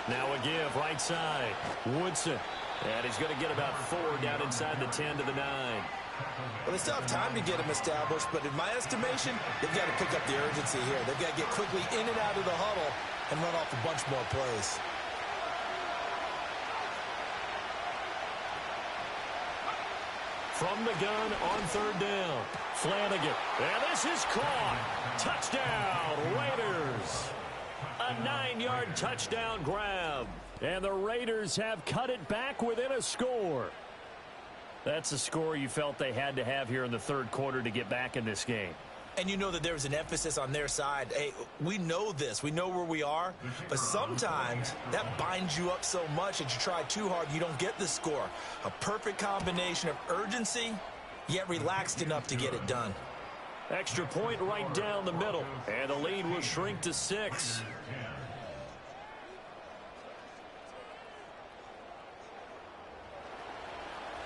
Now a give, right side. Woodson. And he's going to get about 4 down inside the 10 to the 9. Well, they still have time to get him established, but in my estimation, they've got to pick up the urgency here. They've got to get quickly in and out of the huddle and run off a bunch more plays. From the gun on 3rd down. Flanagan. And this is caught. Touchdown, Raiders. A 9-yard touchdown grab. And the Raiders have cut it back within a score. That's a score you felt they had to have here in the 3rd quarter to get back in this game. And you know that there was an emphasis on their side. Hey, we know this. We know where we are. But sometimes that binds you up so much that you try too hard, you don't get the score. A perfect combination of urgency, yet relaxed enough to get it done. Extra point right down the middle. And the lead will shrink to 6.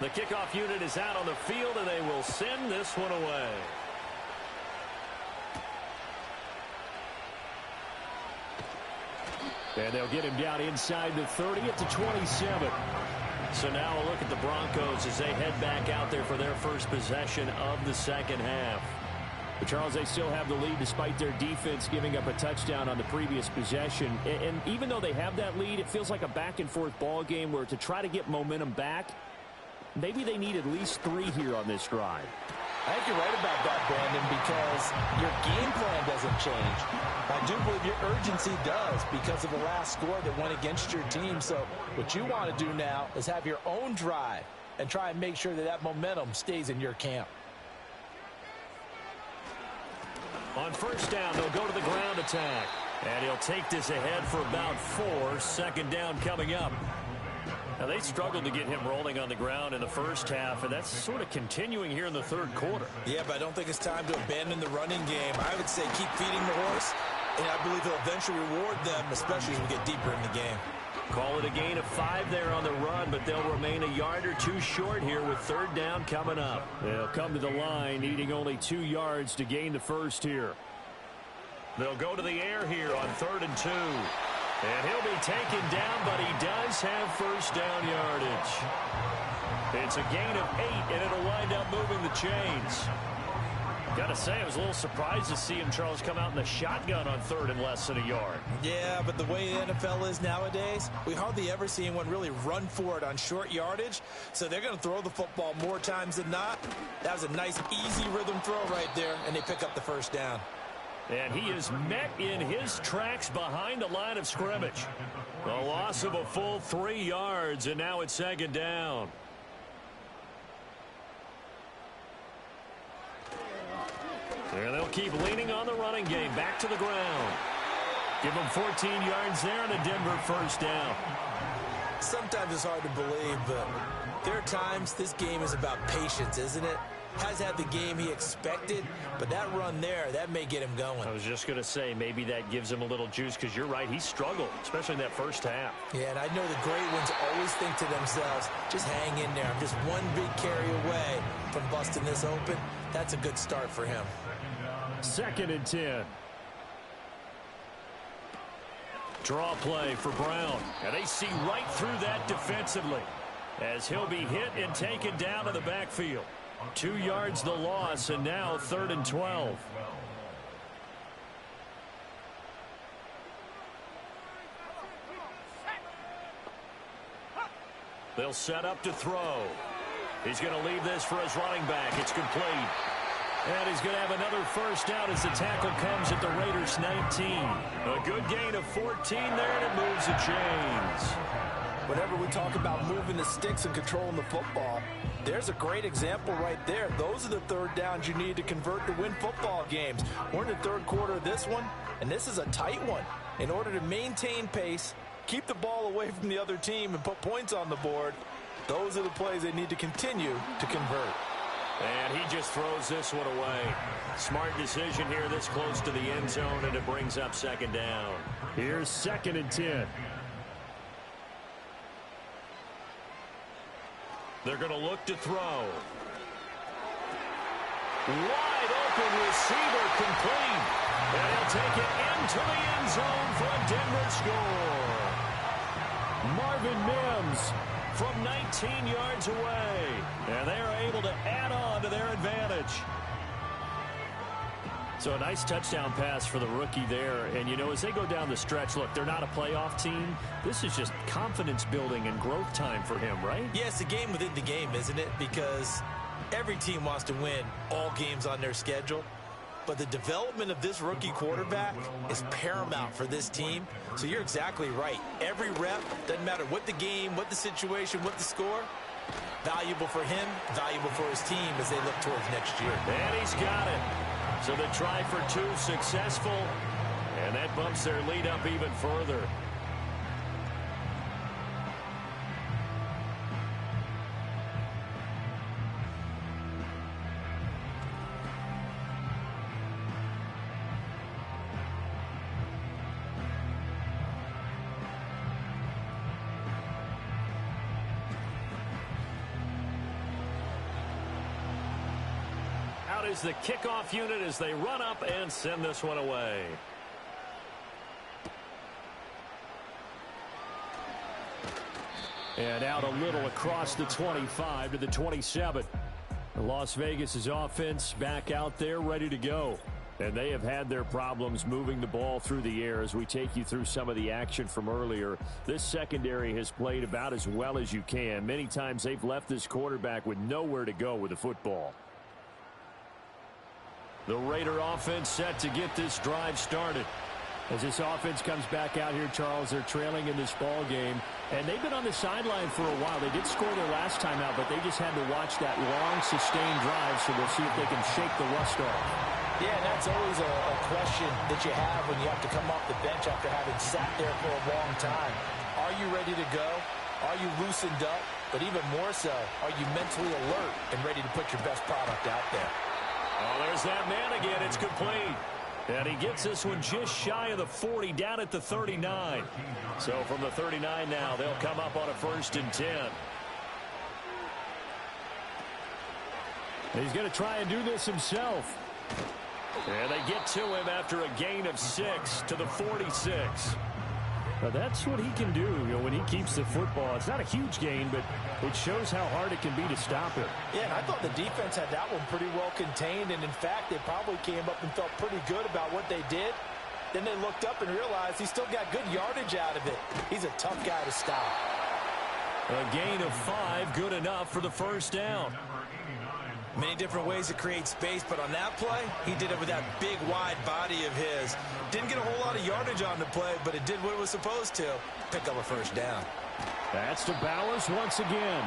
The kickoff unit is out on the field, and they will send this one away. And they'll get him down inside the 30 at the 27. So now a look at the Broncos as they head back out there for their first possession of the 2nd half. But Charles, they still have the lead despite their defense giving up a touchdown on the previous possession. And even though they have that lead, it feels like a back-and-forth ball game where to try to get momentum back, maybe they need at least 3 here on this drive. I think you're right about that, Brandon, because your game plan doesn't change. I do believe your urgency does because of the last score that went against your team. So what you want to do now is have your own drive and try and make sure that that momentum stays in your camp. On 1st down, they'll go to the ground attack. And he'll take this ahead for about 4. 2nd down coming up. Now, they struggled to get him rolling on the ground in the 1st half, and that's sort of continuing here in the 3rd quarter. Yeah, but I don't think it's time to abandon the running game. I would say keep feeding the horse, and I believe he'll eventually reward them, especially as we get deeper in the game. Call it a gain of 5 there on the run, but they'll remain a yard or 2 short here with 3rd down coming up. They'll come to the line needing only 2 yards to gain the 1st here. They'll go to the air here on 3rd and 2. And he'll be taken down, but he does have 1st down yardage. It's a gain of 8, and it'll wind up moving the chains. Got to say, I was a little surprised to see him, Charles, come out in the shotgun on 3rd and less than a yard. Yeah, but the way the NFL is nowadays, we hardly ever see anyone really run for it on short yardage. So they're going to throw the football more times than not. That was a nice, easy rhythm throw right there, and they pick up the 1st down. And he is met in his tracks behind the line of scrimmage. A loss of a full 3 yards, and now it's 2nd down. And they'll keep leaning on the running game. Back to the ground. Give them 14 yards there and a Denver 1st down. Sometimes it's hard to believe, but there are times this game is about patience, isn't it? Has had the game he expected, but that run there, that may get him going. I was just going to say, maybe that gives him a little juice, because you're right, he struggled, especially in that 1st half. Yeah, and I know the great ones always think to themselves, just hang in there. I'm just one big carry away from busting this open. That's a good start for him. 2nd and 10. Draw play for Brown, and they see right through that defensively as he'll be hit and taken down to the backfield. 2 yards the loss, and now 3rd and 12. They'll set up to throw. He's going to leave this for his running back. It's complete. And he's going to have another 1st down as the tackle comes at the Raiders' 19. A good gain of 14 there, and it moves the chains. Whenever we talk about moving the sticks and controlling the football, there's a great example right there. Those are the 3rd downs you need to convert to win football games. We're in the 3rd quarter of this one, and this is a tight one. In order to maintain pace, keep the ball away from the other team, and put points on the board, those are the plays they need to continue to convert. And he just throws this one away. Smart decision here this close to the end zone, and it brings up 2nd down. Here's 2nd and 10. They're going to look to throw. Wide open receiver complete. And he'll take it into the end zone for a Denver score. Marvin Mims from 19 yards away. And they are able to add on to their advantage. So a nice touchdown pass for the rookie there. And, you know, as they go down the stretch, look, they're not a playoff team. This is just confidence building and growth time for him, right? Yeah, it's a game within the game, isn't it? Because every team wants to win all games on their schedule. But the development of this rookie quarterback is paramount for this team. So you're exactly right. Every rep, doesn't matter what the game, what the situation, what the score, valuable for him, valuable for his team as they look towards next year. And he's got it. So the try for two successful, and that bumps their lead up even further. Is the kickoff unit as they run up and send this one away. And out a little across the 25 to the 27. Las Vegas's offense back out there ready to go. And they have had their problems moving the ball through the air as we take you through some of the action from earlier. This secondary has played about as well as you can. Many times they've left this quarterback with nowhere to go with the football. The Raider offense set to get this drive started. As this offense comes back out here, Charles, they're trailing in this ball game. And they've been on the sideline for a while. They did score their last time out, but they just had to watch that long, sustained drive, so we'll see if they can shake the rust off. Yeah, and that's always a question that you have when you have to come off the bench after having sat there for a long time. Are you ready to go? Are you loosened up? But even more so, are you mentally alert and ready to put your best product out there? Oh, there's that man again. It's complete. And he gets this one just shy of the 40, down at the 39. So from the 39 now, they'll come up on a 1st and 10. He's going to try and do this himself. And they get to him after a gain of 6 to the 46. Now that's what he can do, when he keeps the football. It's not a huge gain, but it shows how hard it can be to stop him. Yeah, and I thought the defense had that one pretty well contained, and in fact, they probably came up and felt pretty good about what they did. Then they looked up and realized he still got good yardage out of it. He's a tough guy to stop. A gain of 5, good enough for the 1st down. Many different ways to create space, but on that play, he did it with that big, wide body of his. Didn't get a whole lot of yardage on the play, but it did what it was supposed to. Pick up a 1st down. That's to Bowers once again.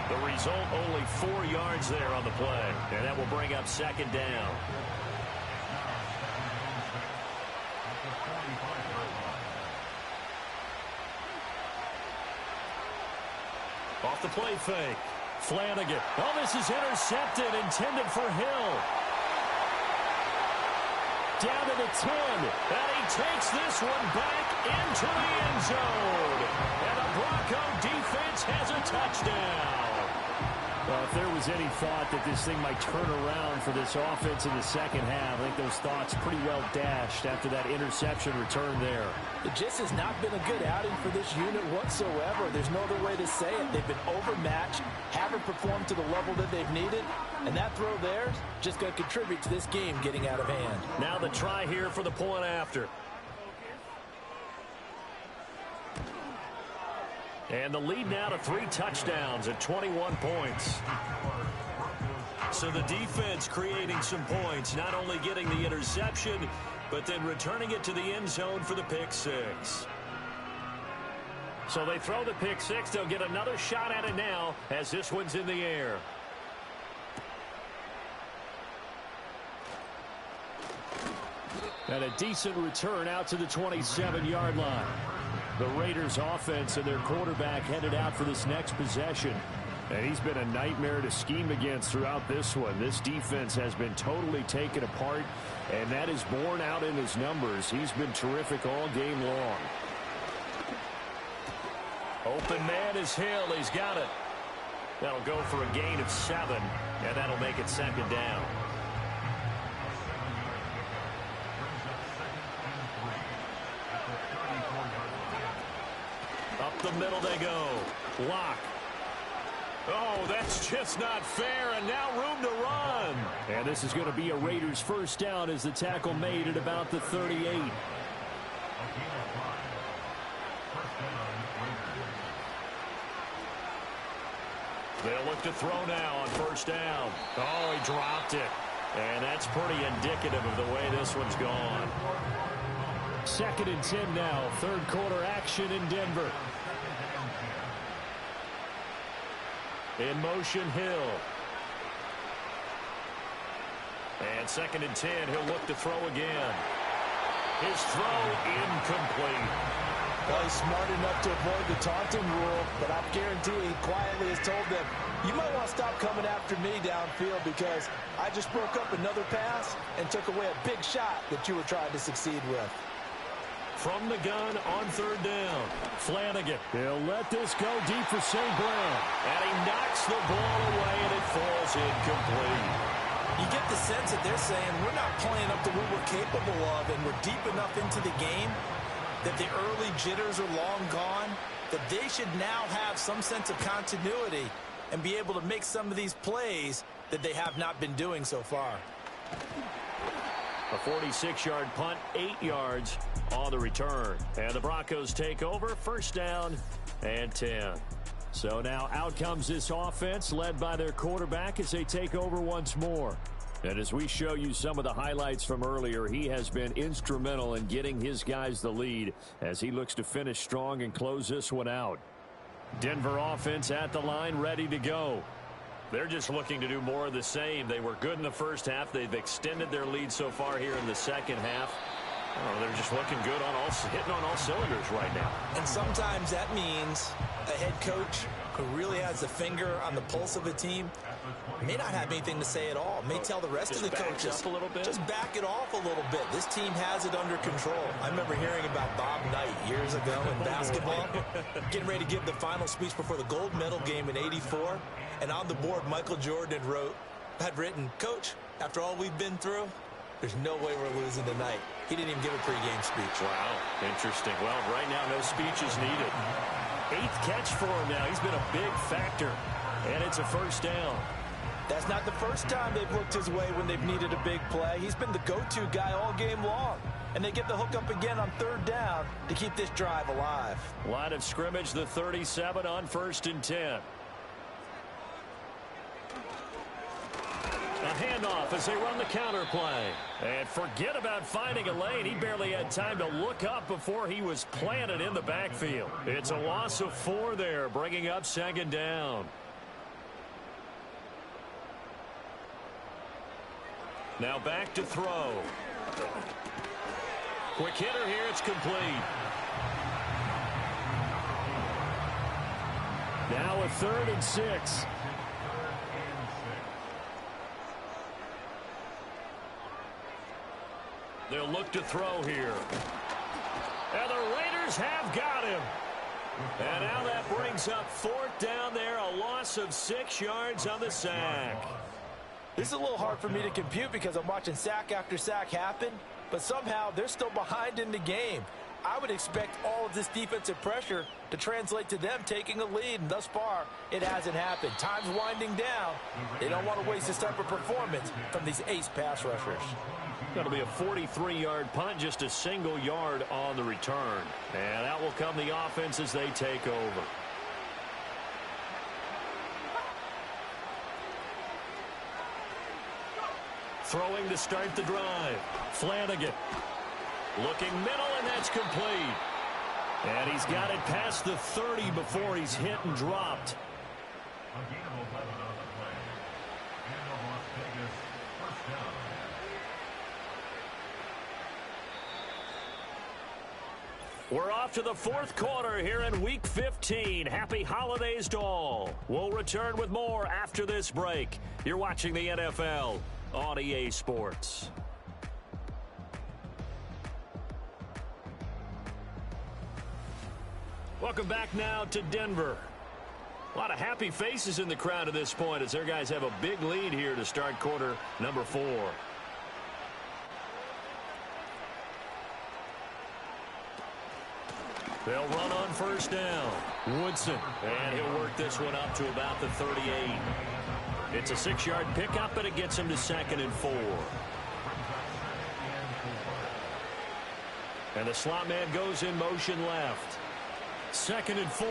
The result, only 4 yards there on the play, and that will bring up 2nd down. Off the play fake. Flanagan. Oh, this is intercepted, intended for Hill. Down to the 10. And he takes this one back into the end zone. And the Bronco defense has a touchdown. Well, if there was any thought that this thing might turn around for this offense in the 2nd half, I think those thoughts pretty well dashed after that interception return there. It just has not been a good outing for this unit whatsoever. There's no other way to say it. They've been overmatched, haven't performed to the level that they've needed, and that throw there is just going to contribute to this game getting out of hand. Now the try here for the point after. And the lead now to 3 touchdowns at 21 points. So the defense creating some points, not only getting the interception, but then returning it to the end zone for the pick 6. So they throw the pick 6. They'll get another shot at it now as this one's in the air. And a decent return out to the 27-yard line. The Raiders offense and their quarterback headed out for this next possession. And he's been a nightmare to scheme against throughout this one. This defense has been totally taken apart, and that is borne out in his numbers. He's been terrific all game long. Open man is Hill. He's got it. That'll go for a gain of 7, and that'll make it 2nd down. the middle they go. Lock. Oh, that's just not fair, and now room to run. And this is going to be a Raiders first down as the tackle made at about the 38. They'll look to throw now on first down. Oh, he dropped it. And that's pretty indicative of the way this one's gone. 2nd and 10 now. Third quarter action in Denver. In motion, Hill. And 2nd and 10, he'll look to throw again. His throw incomplete. Well, he's smart enough to avoid the taunting rule, but I guarantee he quietly has told them, you might want to stop coming after me downfield because I just broke up another pass and took away a big shot that you were trying to succeed with. From the gun on third down, Flanagan. He'll let this go deep for St. Brown. And he knocks the ball away, and it falls incomplete. You get the sense that they're saying we're not playing up to what we're capable of, and we're deep enough into the game that the early jitters are long gone, that they should now have some sense of continuity and be able to make some of these plays that they have not been doing so far. A 46-yard punt, 8 yards on the return. And the Broncos take over, first down and 10. So now out comes this offense led by their quarterback as they take over once more. And as we show you some of the highlights from earlier, he has been instrumental in getting his guys the lead as he looks to finish strong and close this one out. Denver offense at the line, ready to go. They're just looking to do more of the same. They were good in the first half. They've extended their lead so far here in the second half. Oh, they're just looking good hitting on all cylinders right now. And sometimes that means a head coach who really has a finger on the pulse of a team may not have anything to say at all. May tell the rest of the coaches, up a little bit. just back it off a little bit. This team has it under control. I remember hearing about Bob Knight years ago in basketball, getting ready to give the final speech before the gold medal game in '84. And on the board, Michael Jordan had written, Coach, after all we've been through, there's no way we're losing tonight. He didn't even give a pregame speech. Wow, interesting. Well, right now, no speech is needed. 8th catch for him now. He's been a big factor. And it's a first down. That's not the first time they've looked his way when they've needed a big play. He's been the go-to guy all game long. And they get the hook up again on third down to keep this drive alive. Line of scrimmage, the 37 on 1st and 10. A handoff as they run the counter play. And forget about finding a lane. He barely had time to look up before he was planted in the backfield. It's a loss of 4 there, bringing up 2nd down. Now back to throw. Quick hitter here, it's complete. Now a 3rd and 6. They'll look to throw here. And the Raiders have got him. And now that brings up 4th down there, a loss of 6 yards on the sack. This is a little hard for me to compute because I'm watching sack after sack happen, but somehow they're still behind in the game. I would expect all of this defensive pressure to translate to them taking a lead, and thus far, it hasn't happened. Time's winding down. They don't want to waste this type of performance from these ace pass rushers. Going to be a 43-yard punt, just a single yard on the return. And out will come the offense as they take over. Throwing to start the drive. Flanagan. Looking middle, and that's complete. And he's got it past the 30 before he's hit and dropped. A gain of 11 on the play. And the Las Vegas first down. We're off to the 4th quarter here in Week 15. Happy holidays to all. We'll return with more after this break. You're watching the NFL on EA Sports. Welcome back now to Denver. A lot of happy faces in the crowd at this point as their guys have a big lead here to start quarter number 4. They'll run on first down. Woodson. And he'll work this one up to about the 38. It's a 6-yard pickup, but it gets him to 2nd and 4. And the slot man goes in motion left. 2nd and 4.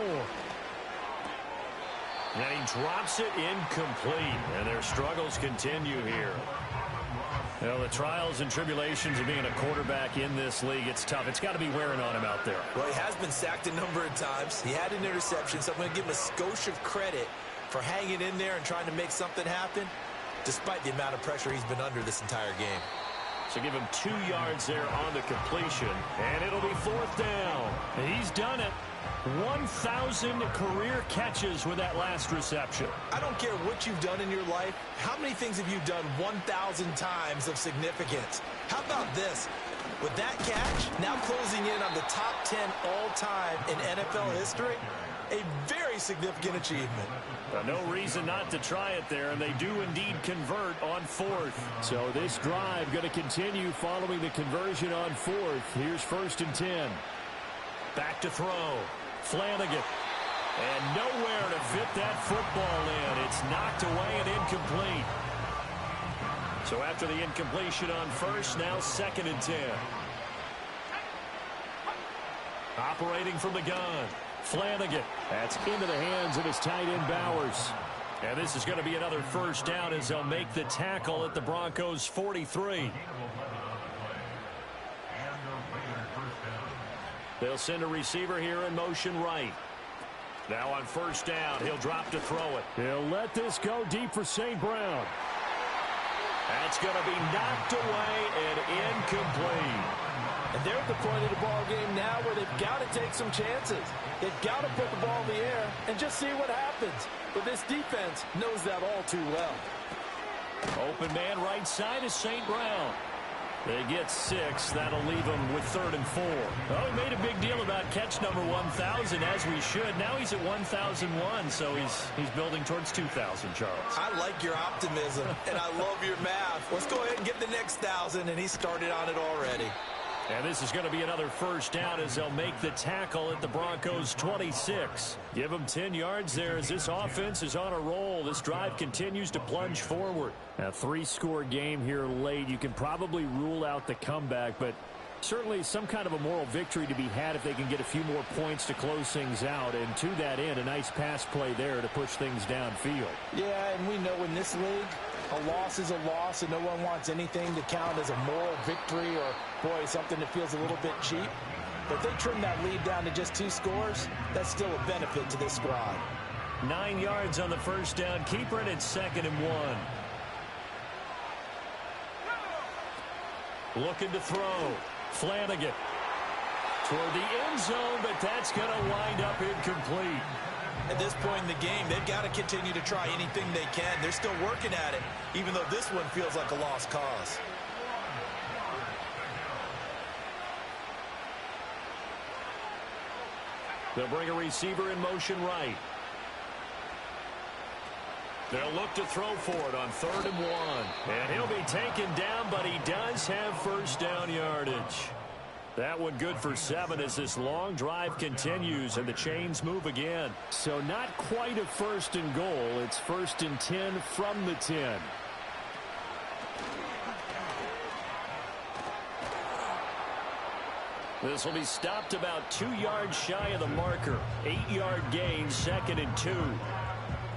And he drops it incomplete. And their struggles continue here. You know, the trials and tribulations of being a quarterback in this league, it's tough. It's got to be wearing on him out there. Well, he has been sacked a number of times. He had an interception, so I'm going to give him a skosh of credit for hanging in there and trying to make something happen, despite the amount of pressure he's been under this entire game. So give him 2 yards there on the completion, and it'll be 4th down. And he's done it. 1,000 career catches with that last reception. I don't care what you've done in your life. How many things have you done 1,000 times of significance? How about this? With that catch, now closing in on the top 10 all-time in NFL history, a very significant achievement. No reason not to try it there, and they do indeed convert on 4th. So this drive going to continue following the conversion on 4th. Here's 1st and 10. Back to throw. Flanagan. And nowhere to fit that football in. It's knocked away and incomplete. So after the incompletion on 1st, now 2nd and 10. Operating from the gun. Flanagan. That's into the hands of his tight end Bowers. And this is going to be another 1st down as they'll make the tackle at the Broncos 43. They'll send a receiver here in motion right. Now on 1st down, he'll drop to throw it. He'll let this go deep for St. Brown. That's going to be knocked away and incomplete. And they're at the point of the ball game now where they've got to take some chances. They've got to put the ball in the air and just see what happens. But this defense knows that all too well. Open man right side is St. Brown. They get 6. That'll leave them with 3rd and 4. Well, we made a big deal about catch number 1,000, as we should. Now he's at 1,001, so he's building towards 2,000, Charles. I like your optimism, and I love your math. Let's go ahead and get the next 1,000, and he started on it already. And this is going to be another 1st down as they'll make the tackle at the Broncos 26. Give them 10 yards there as this offense is on a roll. This drive continues to plunge forward. A 3-score game here late. You can probably rule out the comeback, but certainly some kind of a moral victory to be had if they can get a few more points to close things out. And to that end, a nice pass play there to push things downfield. Yeah, and we know in this league, a loss is a loss, and no one wants anything to count as a moral victory or, boy, something that feels a little bit cheap. But if they trim that lead down to just 2 scores, that's still a benefit to this squad. 9 yards on the 1st down. Keeper, and it's 2nd and 1. Looking to throw. Flanagan. Toward the end zone, but that's going to wind up incomplete. At this point in the game, they've got to continue to try anything they can. They're still working at it, even though this one feels like a lost cause. They'll bring a receiver in motion right. They'll look to throw for it on 3rd and 1. And he'll be taken down, but he does have 1st down yardage. That one good for 7 as this long drive continues and the chains move again. So not quite a 1st and goal. It's 1st and 10 from the 10. This will be stopped about 2 yards shy of the marker. 8-yard gain, 2nd and 2.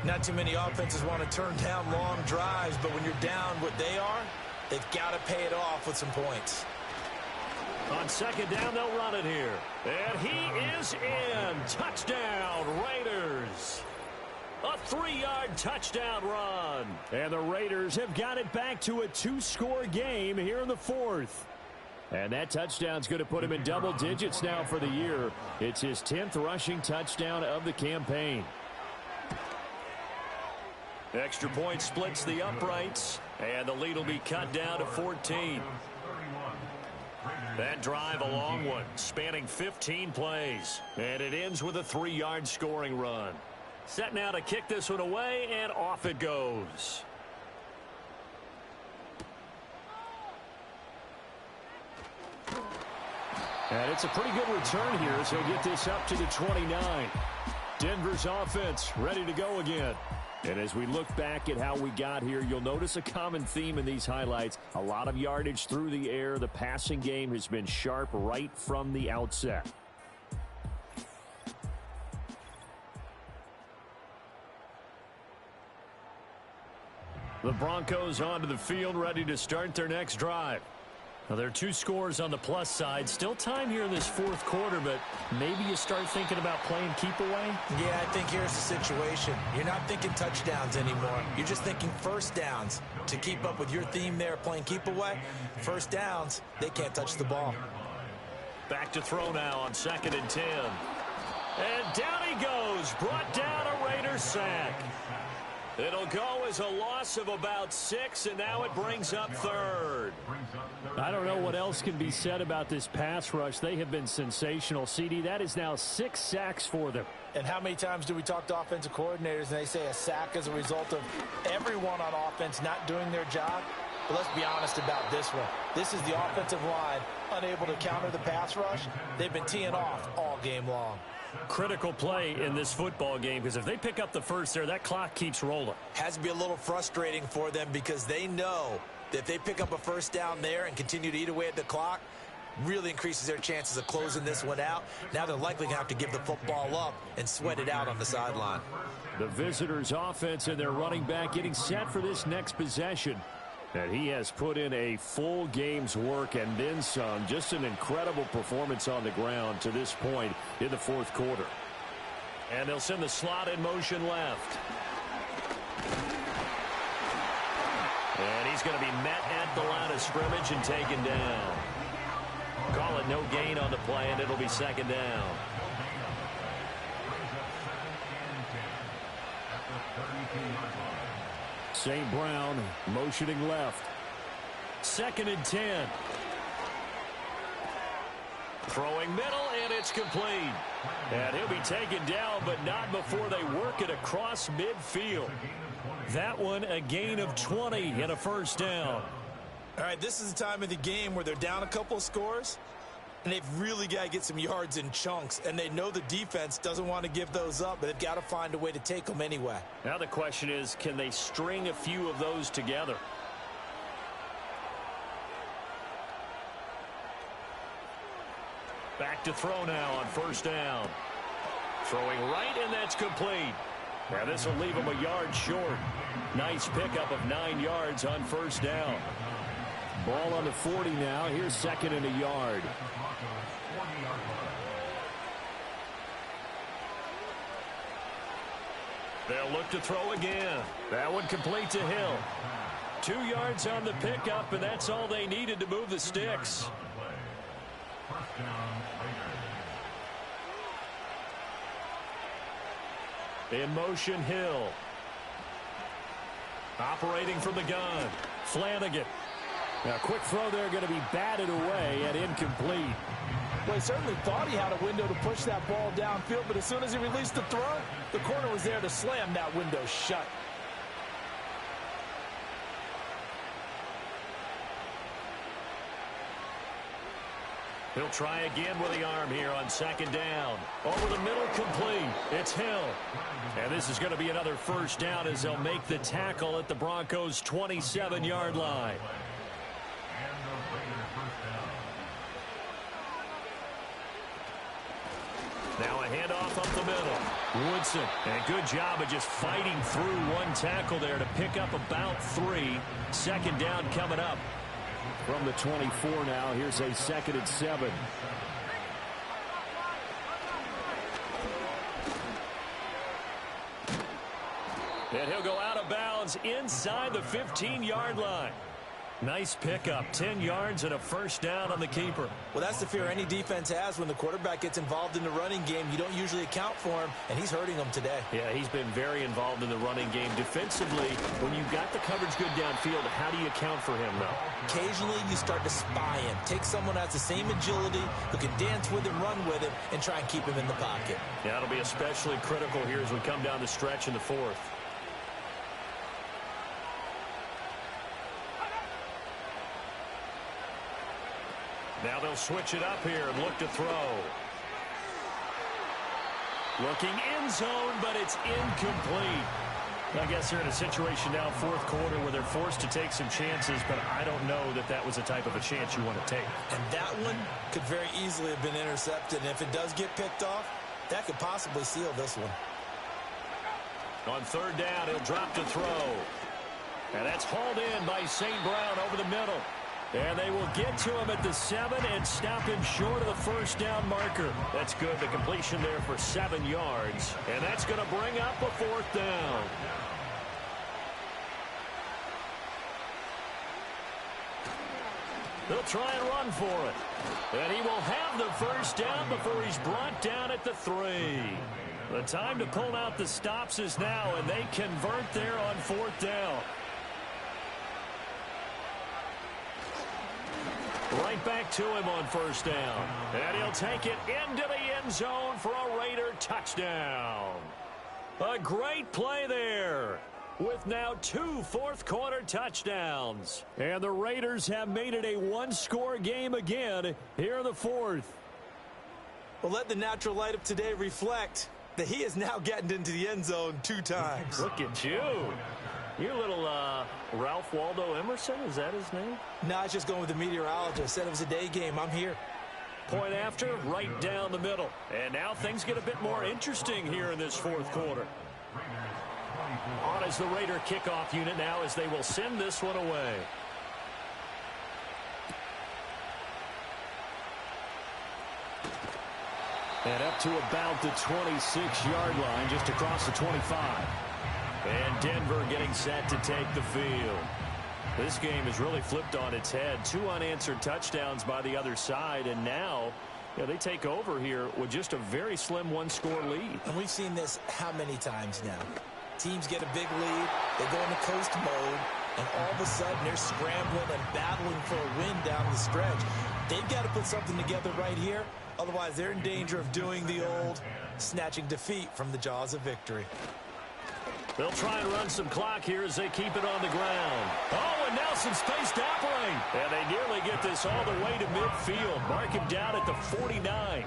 Not too many offenses want to turn down long drives, but when you're down what they are, they've got to pay it off with some points. On 2nd down, they'll run it here. And he is in. Touchdown, Raiders. A 3-yard touchdown run. And the Raiders have got it back to a 2-score game here in the 4th. And that touchdown's going to put him in double digits now for the year. It's his 10th rushing touchdown of the campaign. Extra point splits the uprights, and the lead will be cut down to 14. That drive, a long one, spanning 15 plays. And it ends with a 3-yard scoring run. Set now to kick this one away, and off it goes. And it's a pretty good return here as he'll get this up to the 29. Denver's offense ready to go again. And as we look back at how we got here, you'll notice a common theme in these highlights. A lot of yardage through the air. The passing game has been sharp right from the outset. The Broncos onto the field, ready to start their next drive. Now, there are 2 scores on the plus side. Still time here in this fourth quarter, but maybe you start thinking about playing keep away? Yeah, I think here's the situation. You're not thinking touchdowns anymore. You're just thinking first downs. To keep up with your theme there, playing keep away, first downs, they can't touch the ball. Back to throw now on 2nd and 10. And down he goes. Brought down a Raider sack. It'll go as a loss of about 6, and now it brings up 3rd. I don't know what else can be said about this pass rush. They have been sensational. CD, that is now 6 sacks for them. And how many times do we talk to offensive coordinators and they say a sack is a result of everyone on offense not doing their job? But let's be honest about this one. This is the offensive line unable to counter the pass rush. They've been teeing off all game long. Critical play in this football game, because if they pick up the first there, that clock keeps rolling. Has to be a little frustrating for them because they know that if they pick up a first down there and continue to eat away at the clock, really increases their chances of closing this one out. Now they're likely going to have to give the football up and sweat it out on the sideline. The visitors' offense and their running back getting set for this next possession. And he has put in a full game's work and then some. Just an incredible performance on the ground to this point in the fourth quarter. And they'll send the slot in motion left. And he's going to be met at the line of scrimmage and taken down. Call it no gain on the play, and it'll be 2nd down. St. Brown motioning left. 2nd and 10. Throwing middle, and it's complete. And he'll be taken down, but not before they work it across midfield. That one, a gain of 20 and a first down. All right, this is the time of the game where they're down a couple of scores, and they've really got to get some yards in chunks, and they know the defense doesn't want to give those up, but they've got to find a way to take them anyway. Now the question is, can they string a few of those together? Back to throw now on 1st down. Throwing right, and that's complete. Now this will leave him a yard short. Nice pickup of 9 yards on 1st down. Ball on the 40 now. Here's 2nd and a yard. They'll look to throw again. That one complete to Hill. 2 yards on the pickup, and that's all they needed to move the sticks. In motion, Hill. Operating from the gun. Flanagan. Now, quick throw there, going to be batted away and incomplete. Well, he certainly thought he had a window to push that ball downfield, but as soon as he released the throw, the corner was there to slam that window shut. He'll try again with the arm here on 2nd down. Over the middle, complete. It's Hill. And this is going to be another first down as they'll make the tackle at the Broncos' 27-yard line. Now a handoff up the middle. Woodson, and a good job of just fighting through one tackle there to pick up about 3. 2nd down coming up. From the 24 now, here's a 2nd and 7. And he'll go out of bounds inside the 15-yard line. Nice pickup, 10 yards and a first down on the keeper. Well, that's the fear any defense has when the quarterback gets involved in the running game. You don't usually account for him, and he's hurting them today. Yeah, he's been very involved in the running game. Defensively, when you've got the coverage good downfield, how do you account for him, though? Occasionally, you start to spy him. Take someone who has the same agility, who can dance with him, run with him, and try and keep him in the pocket. Yeah, it'll be especially critical here as we come down the stretch in the 4th. Now they'll They'll switch it up here and look to throw. Looking end zone, but it's incomplete. I guess they're in a situation now, fourth quarter, where they're forced to take some chances, but I don't know that that was the type of a chance you want to take. And that one could very easily have been intercepted, and if it does get picked off, that could possibly seal this one. On third down, he'll drop to throw. And that's hauled in by St. Brown over the middle. And they will get to him at the 7 and stop him short of the first down marker. That's good. The completion there for 7 yards. And that's going to bring up a fourth down. They'll try and run for it. And he will have the first down before he's brought down at the 3. The time to pull out the stops is now, and they convert there on fourth down. Right back to him on first down. And he'll take it into the end zone for a Raider touchdown. A great play there, with now 2 fourth-quarter touchdowns. And the Raiders have made it a one-score game again here in the fourth. Well, let the natural light of today reflect that he is now getting into the end zone 2 times. Look at you. You're a little Ralph Waldo Emerson, is that his name? No, it's just going with the meteorologist. Said it was a day game. I'm here. Point after, right down the middle. And now things get a bit more interesting here in this fourth quarter. On is the Raider kickoff unit now as they will send this one away. And up to about the 26-yard line, just across the 25. And Denver getting set to take the field. This game has really flipped on its head. 2 unanswered touchdowns by the other side, and now they take over here with just a very slim one-score lead. And we've seen this how many times now? Teams get a big lead, they go into coast mode, and all of a sudden they're scrambling and battling for a win down the stretch. They've got to put something together right here, otherwise they're in danger of doing the old snatching defeat from the jaws of victory. They'll try and run some clock here as they keep it on the ground. Oh, and now some space to operate. And they nearly get this all the way to midfield. Mark him down at the 49.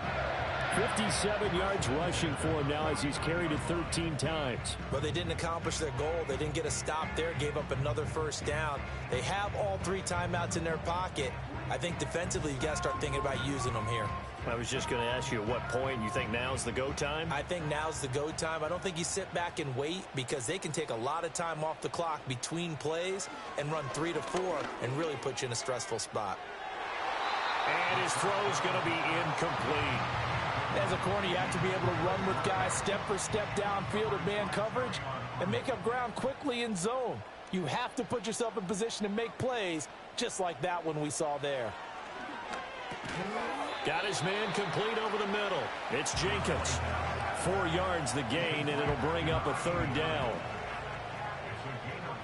57 yards rushing for him now as he's carried it 13 times. But they didn't accomplish their goal. They didn't get a stop there, gave up another first down. They have all 3 timeouts in their pocket. I think defensively you've got to start thinking about using them here. I was just going to ask you at what point you think now's the go time? I think now's the go time. I don't think you sit back and wait because they can take a lot of time off the clock between plays and run 3 to 4 and really put you in a stressful spot. And his throw's going to be incomplete. As a corner, you have to be able to run with guys step for step downfield in man coverage and make up ground quickly in zone. You have to put yourself in position to make plays, just like that one we saw there. Got his man complete over the middle. It's Jenkins. 4 yards the gain, and it'll bring up a third down. It's a gain of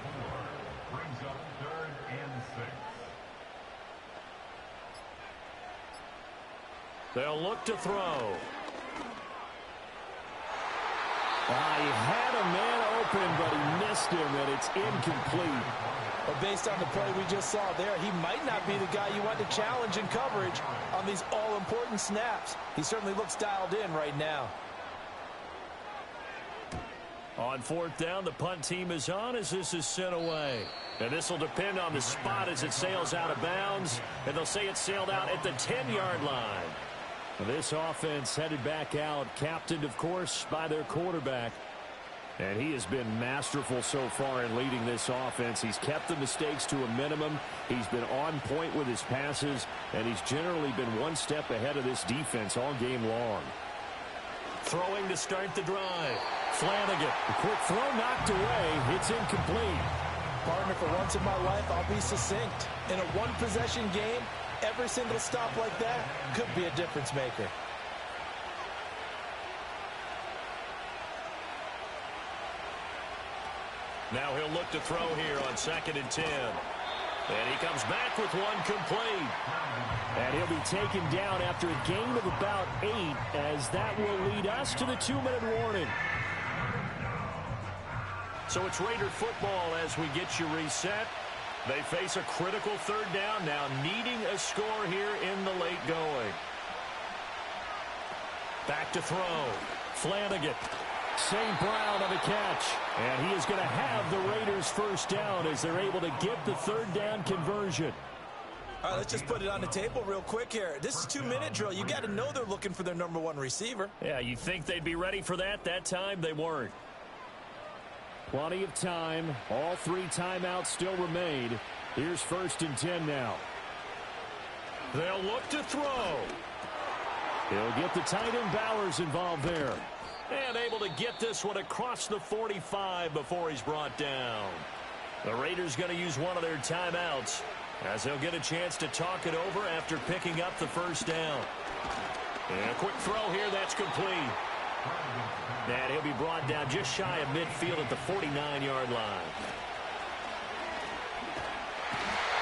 4. Brings up 3rd and 6. They'll look to throw. He had a man open, but he missed him, and it's incomplete. But based on the play we just saw there, he might not be the guy you want to challenge in coverage on these all-important snaps. He certainly looks dialed in right now. On fourth down, the punt team is on as this is sent away. And this will depend on the spot as it sails out of bounds. And they'll say it sailed out at the 10-yard line. This offense headed back out, captained, of course, by their quarterback. And he has been masterful so far in leading this offense. He's kept the mistakes to a minimum. He's been on point with his passes, and he's generally been one step ahead of this defense all game long. Throwing to start the drive. Flanagan, a quick throw knocked away. It's incomplete. Partner, for once in my life, I'll be succinct. In a one-possession game, every single stop like that could be a difference maker. Now he'll look to throw here on 2nd and 10. And he comes back with one complete. And he'll be taken down after a gain of about 8, as that will lead us to the 2-minute warning. So it's Raider football as we get you reset. They face a critical third down now, needing a score here in the late going. Back to throw. Flanagan. St. Brown on the catch. And he is going to have the Raiders first down as they're able to get the third down conversion. All right, let's just put it on the table real quick here. This is a 2-minute drill. You got to know they're looking for their number one receiver. Yeah, you think they'd be ready for that? That time they weren't. Plenty of time. All 3 timeouts still remain. Here's 1st and 10 now. They'll look to throw. He'll get the tight end Bowers involved there. And able to get this one across the 45 before he's brought down. The Raiders going to use one of their timeouts as they'll get a chance to talk it over after picking up the first down. And a quick throw here, that's complete. And he'll be brought down just shy of midfield at the 49-yard line.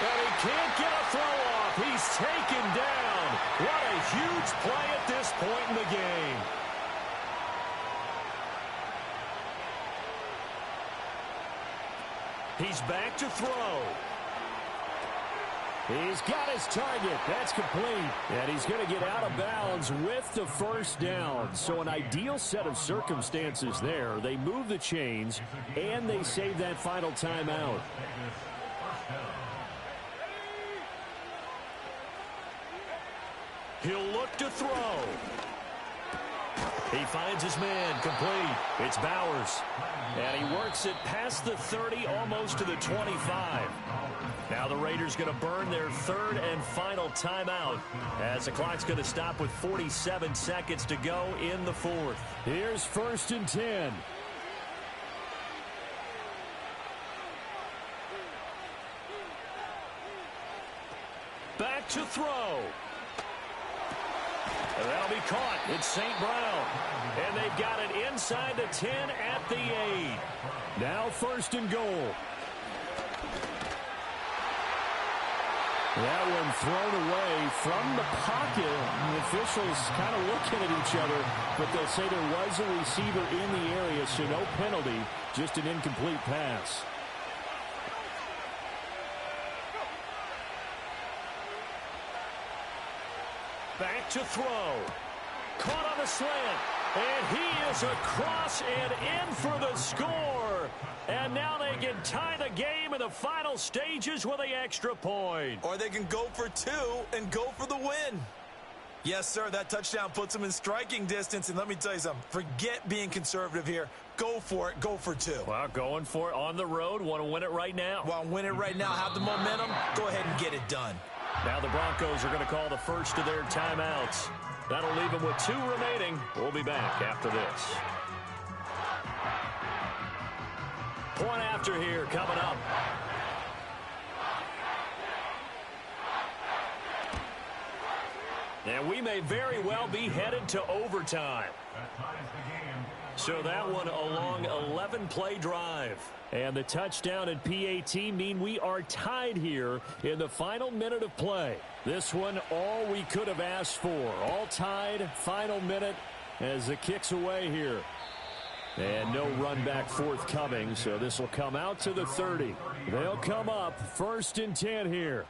And he can't get a throw off. He's taken down. What a huge play at this point in the game. He's back to throw. He's got his target. That's complete. And he's going to get out of bounds with the first down. So an ideal set of circumstances there. They move the chains, and they save that final timeout. He'll look to throw. He finds his man, complete. It's Bowers. And he works it past the 30, almost to the 25. Now the Raiders going to burn their 3rd and final timeout as the clock's going to stop with 47 seconds to go in the 4th. Here's 1st and 10. Back to throw. And that'll be caught. It's St. Brown. And they've got it inside the 10 at the 8. Now 1st and goal. That one thrown away from the pocket. The officials kind of looking at each other, but they'll say there was a receiver in the area, so no penalty, just an incomplete pass. Back to throw. Caught on the slant. And he is across and in for the score. And now they can tie the game in the final stages with the extra point. Or they can go for 2 and go for the win. Yes, sir, that touchdown puts them in striking distance. And let me tell you something. Forget being conservative here. Go for it. Go for 2. Well, going for it on the road. Want to win it right now. Want to win it right now. Have the momentum. Go ahead and get it done. Now the Broncos are going to call the first of their timeouts. That'll leave them with 2 remaining. We'll be back after this. Point after here coming up. And we may very well be headed to overtime. So that one a long 11-play drive. And the touchdown and PAT mean we are tied here in the final minute of play. This one, all we could have asked for. All tied, final minute as the kick's away here. And no run back forthcoming, so this will come out to the 30. They'll come up 1st and 10 here.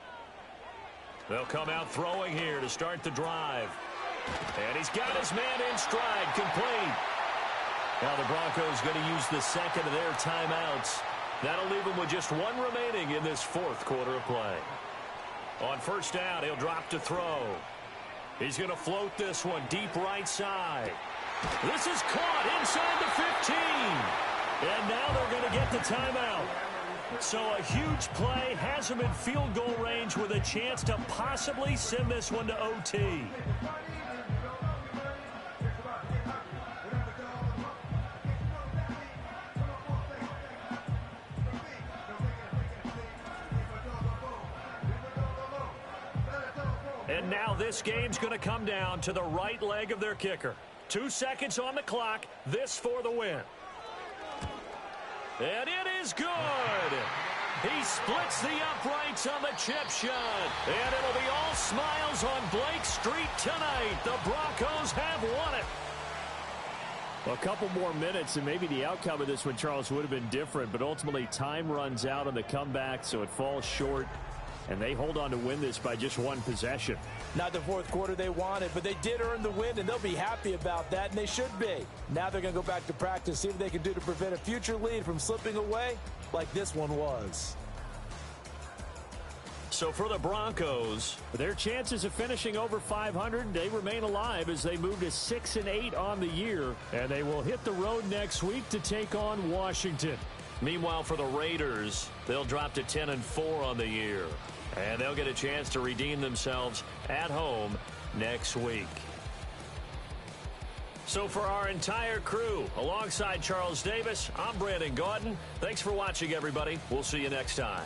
They'll come out throwing here to start the drive. And he's got his man in stride, complete. Now the Broncos going to use the second of their timeouts. That'll leave them with just 1 remaining in this 4th quarter of play. On 1st down, he'll drop to throw. He's going to float this one deep right side. This is caught inside the 15. And now they're going to get the timeout. So a huge play has him in field goal range with a chance to possibly send this one to OT. And now this game's going to come down to the right leg of their kicker. 2 seconds on the clock. This for the win. And it is good. He splits the uprights on the chip shot. And it'll be all smiles on Blake Street tonight. The Broncos have won it. Well, a couple more minutes, and maybe the outcome of this one, Charles, would have been different. But ultimately, time runs out on the comeback, so it falls short. And they hold on to win this by just one possession. Not the fourth quarter they wanted, but they did earn the win, and they'll be happy about that, and they should be. Now they're going to go back to practice, see what they can do to prevent a future lead from slipping away like this one was. So for the Broncos, their chances of finishing over 500, they remain alive as they move to 6-8 on the year. And they will hit the road next week to take on Washington. Meanwhile, for the Raiders, they'll drop to 10-4 on the year. And they'll get a chance to redeem themselves at home next week. So for our entire crew, alongside Charles Davis, I'm Brandon Gaudin. Thanks for watching, everybody. We'll see you next time.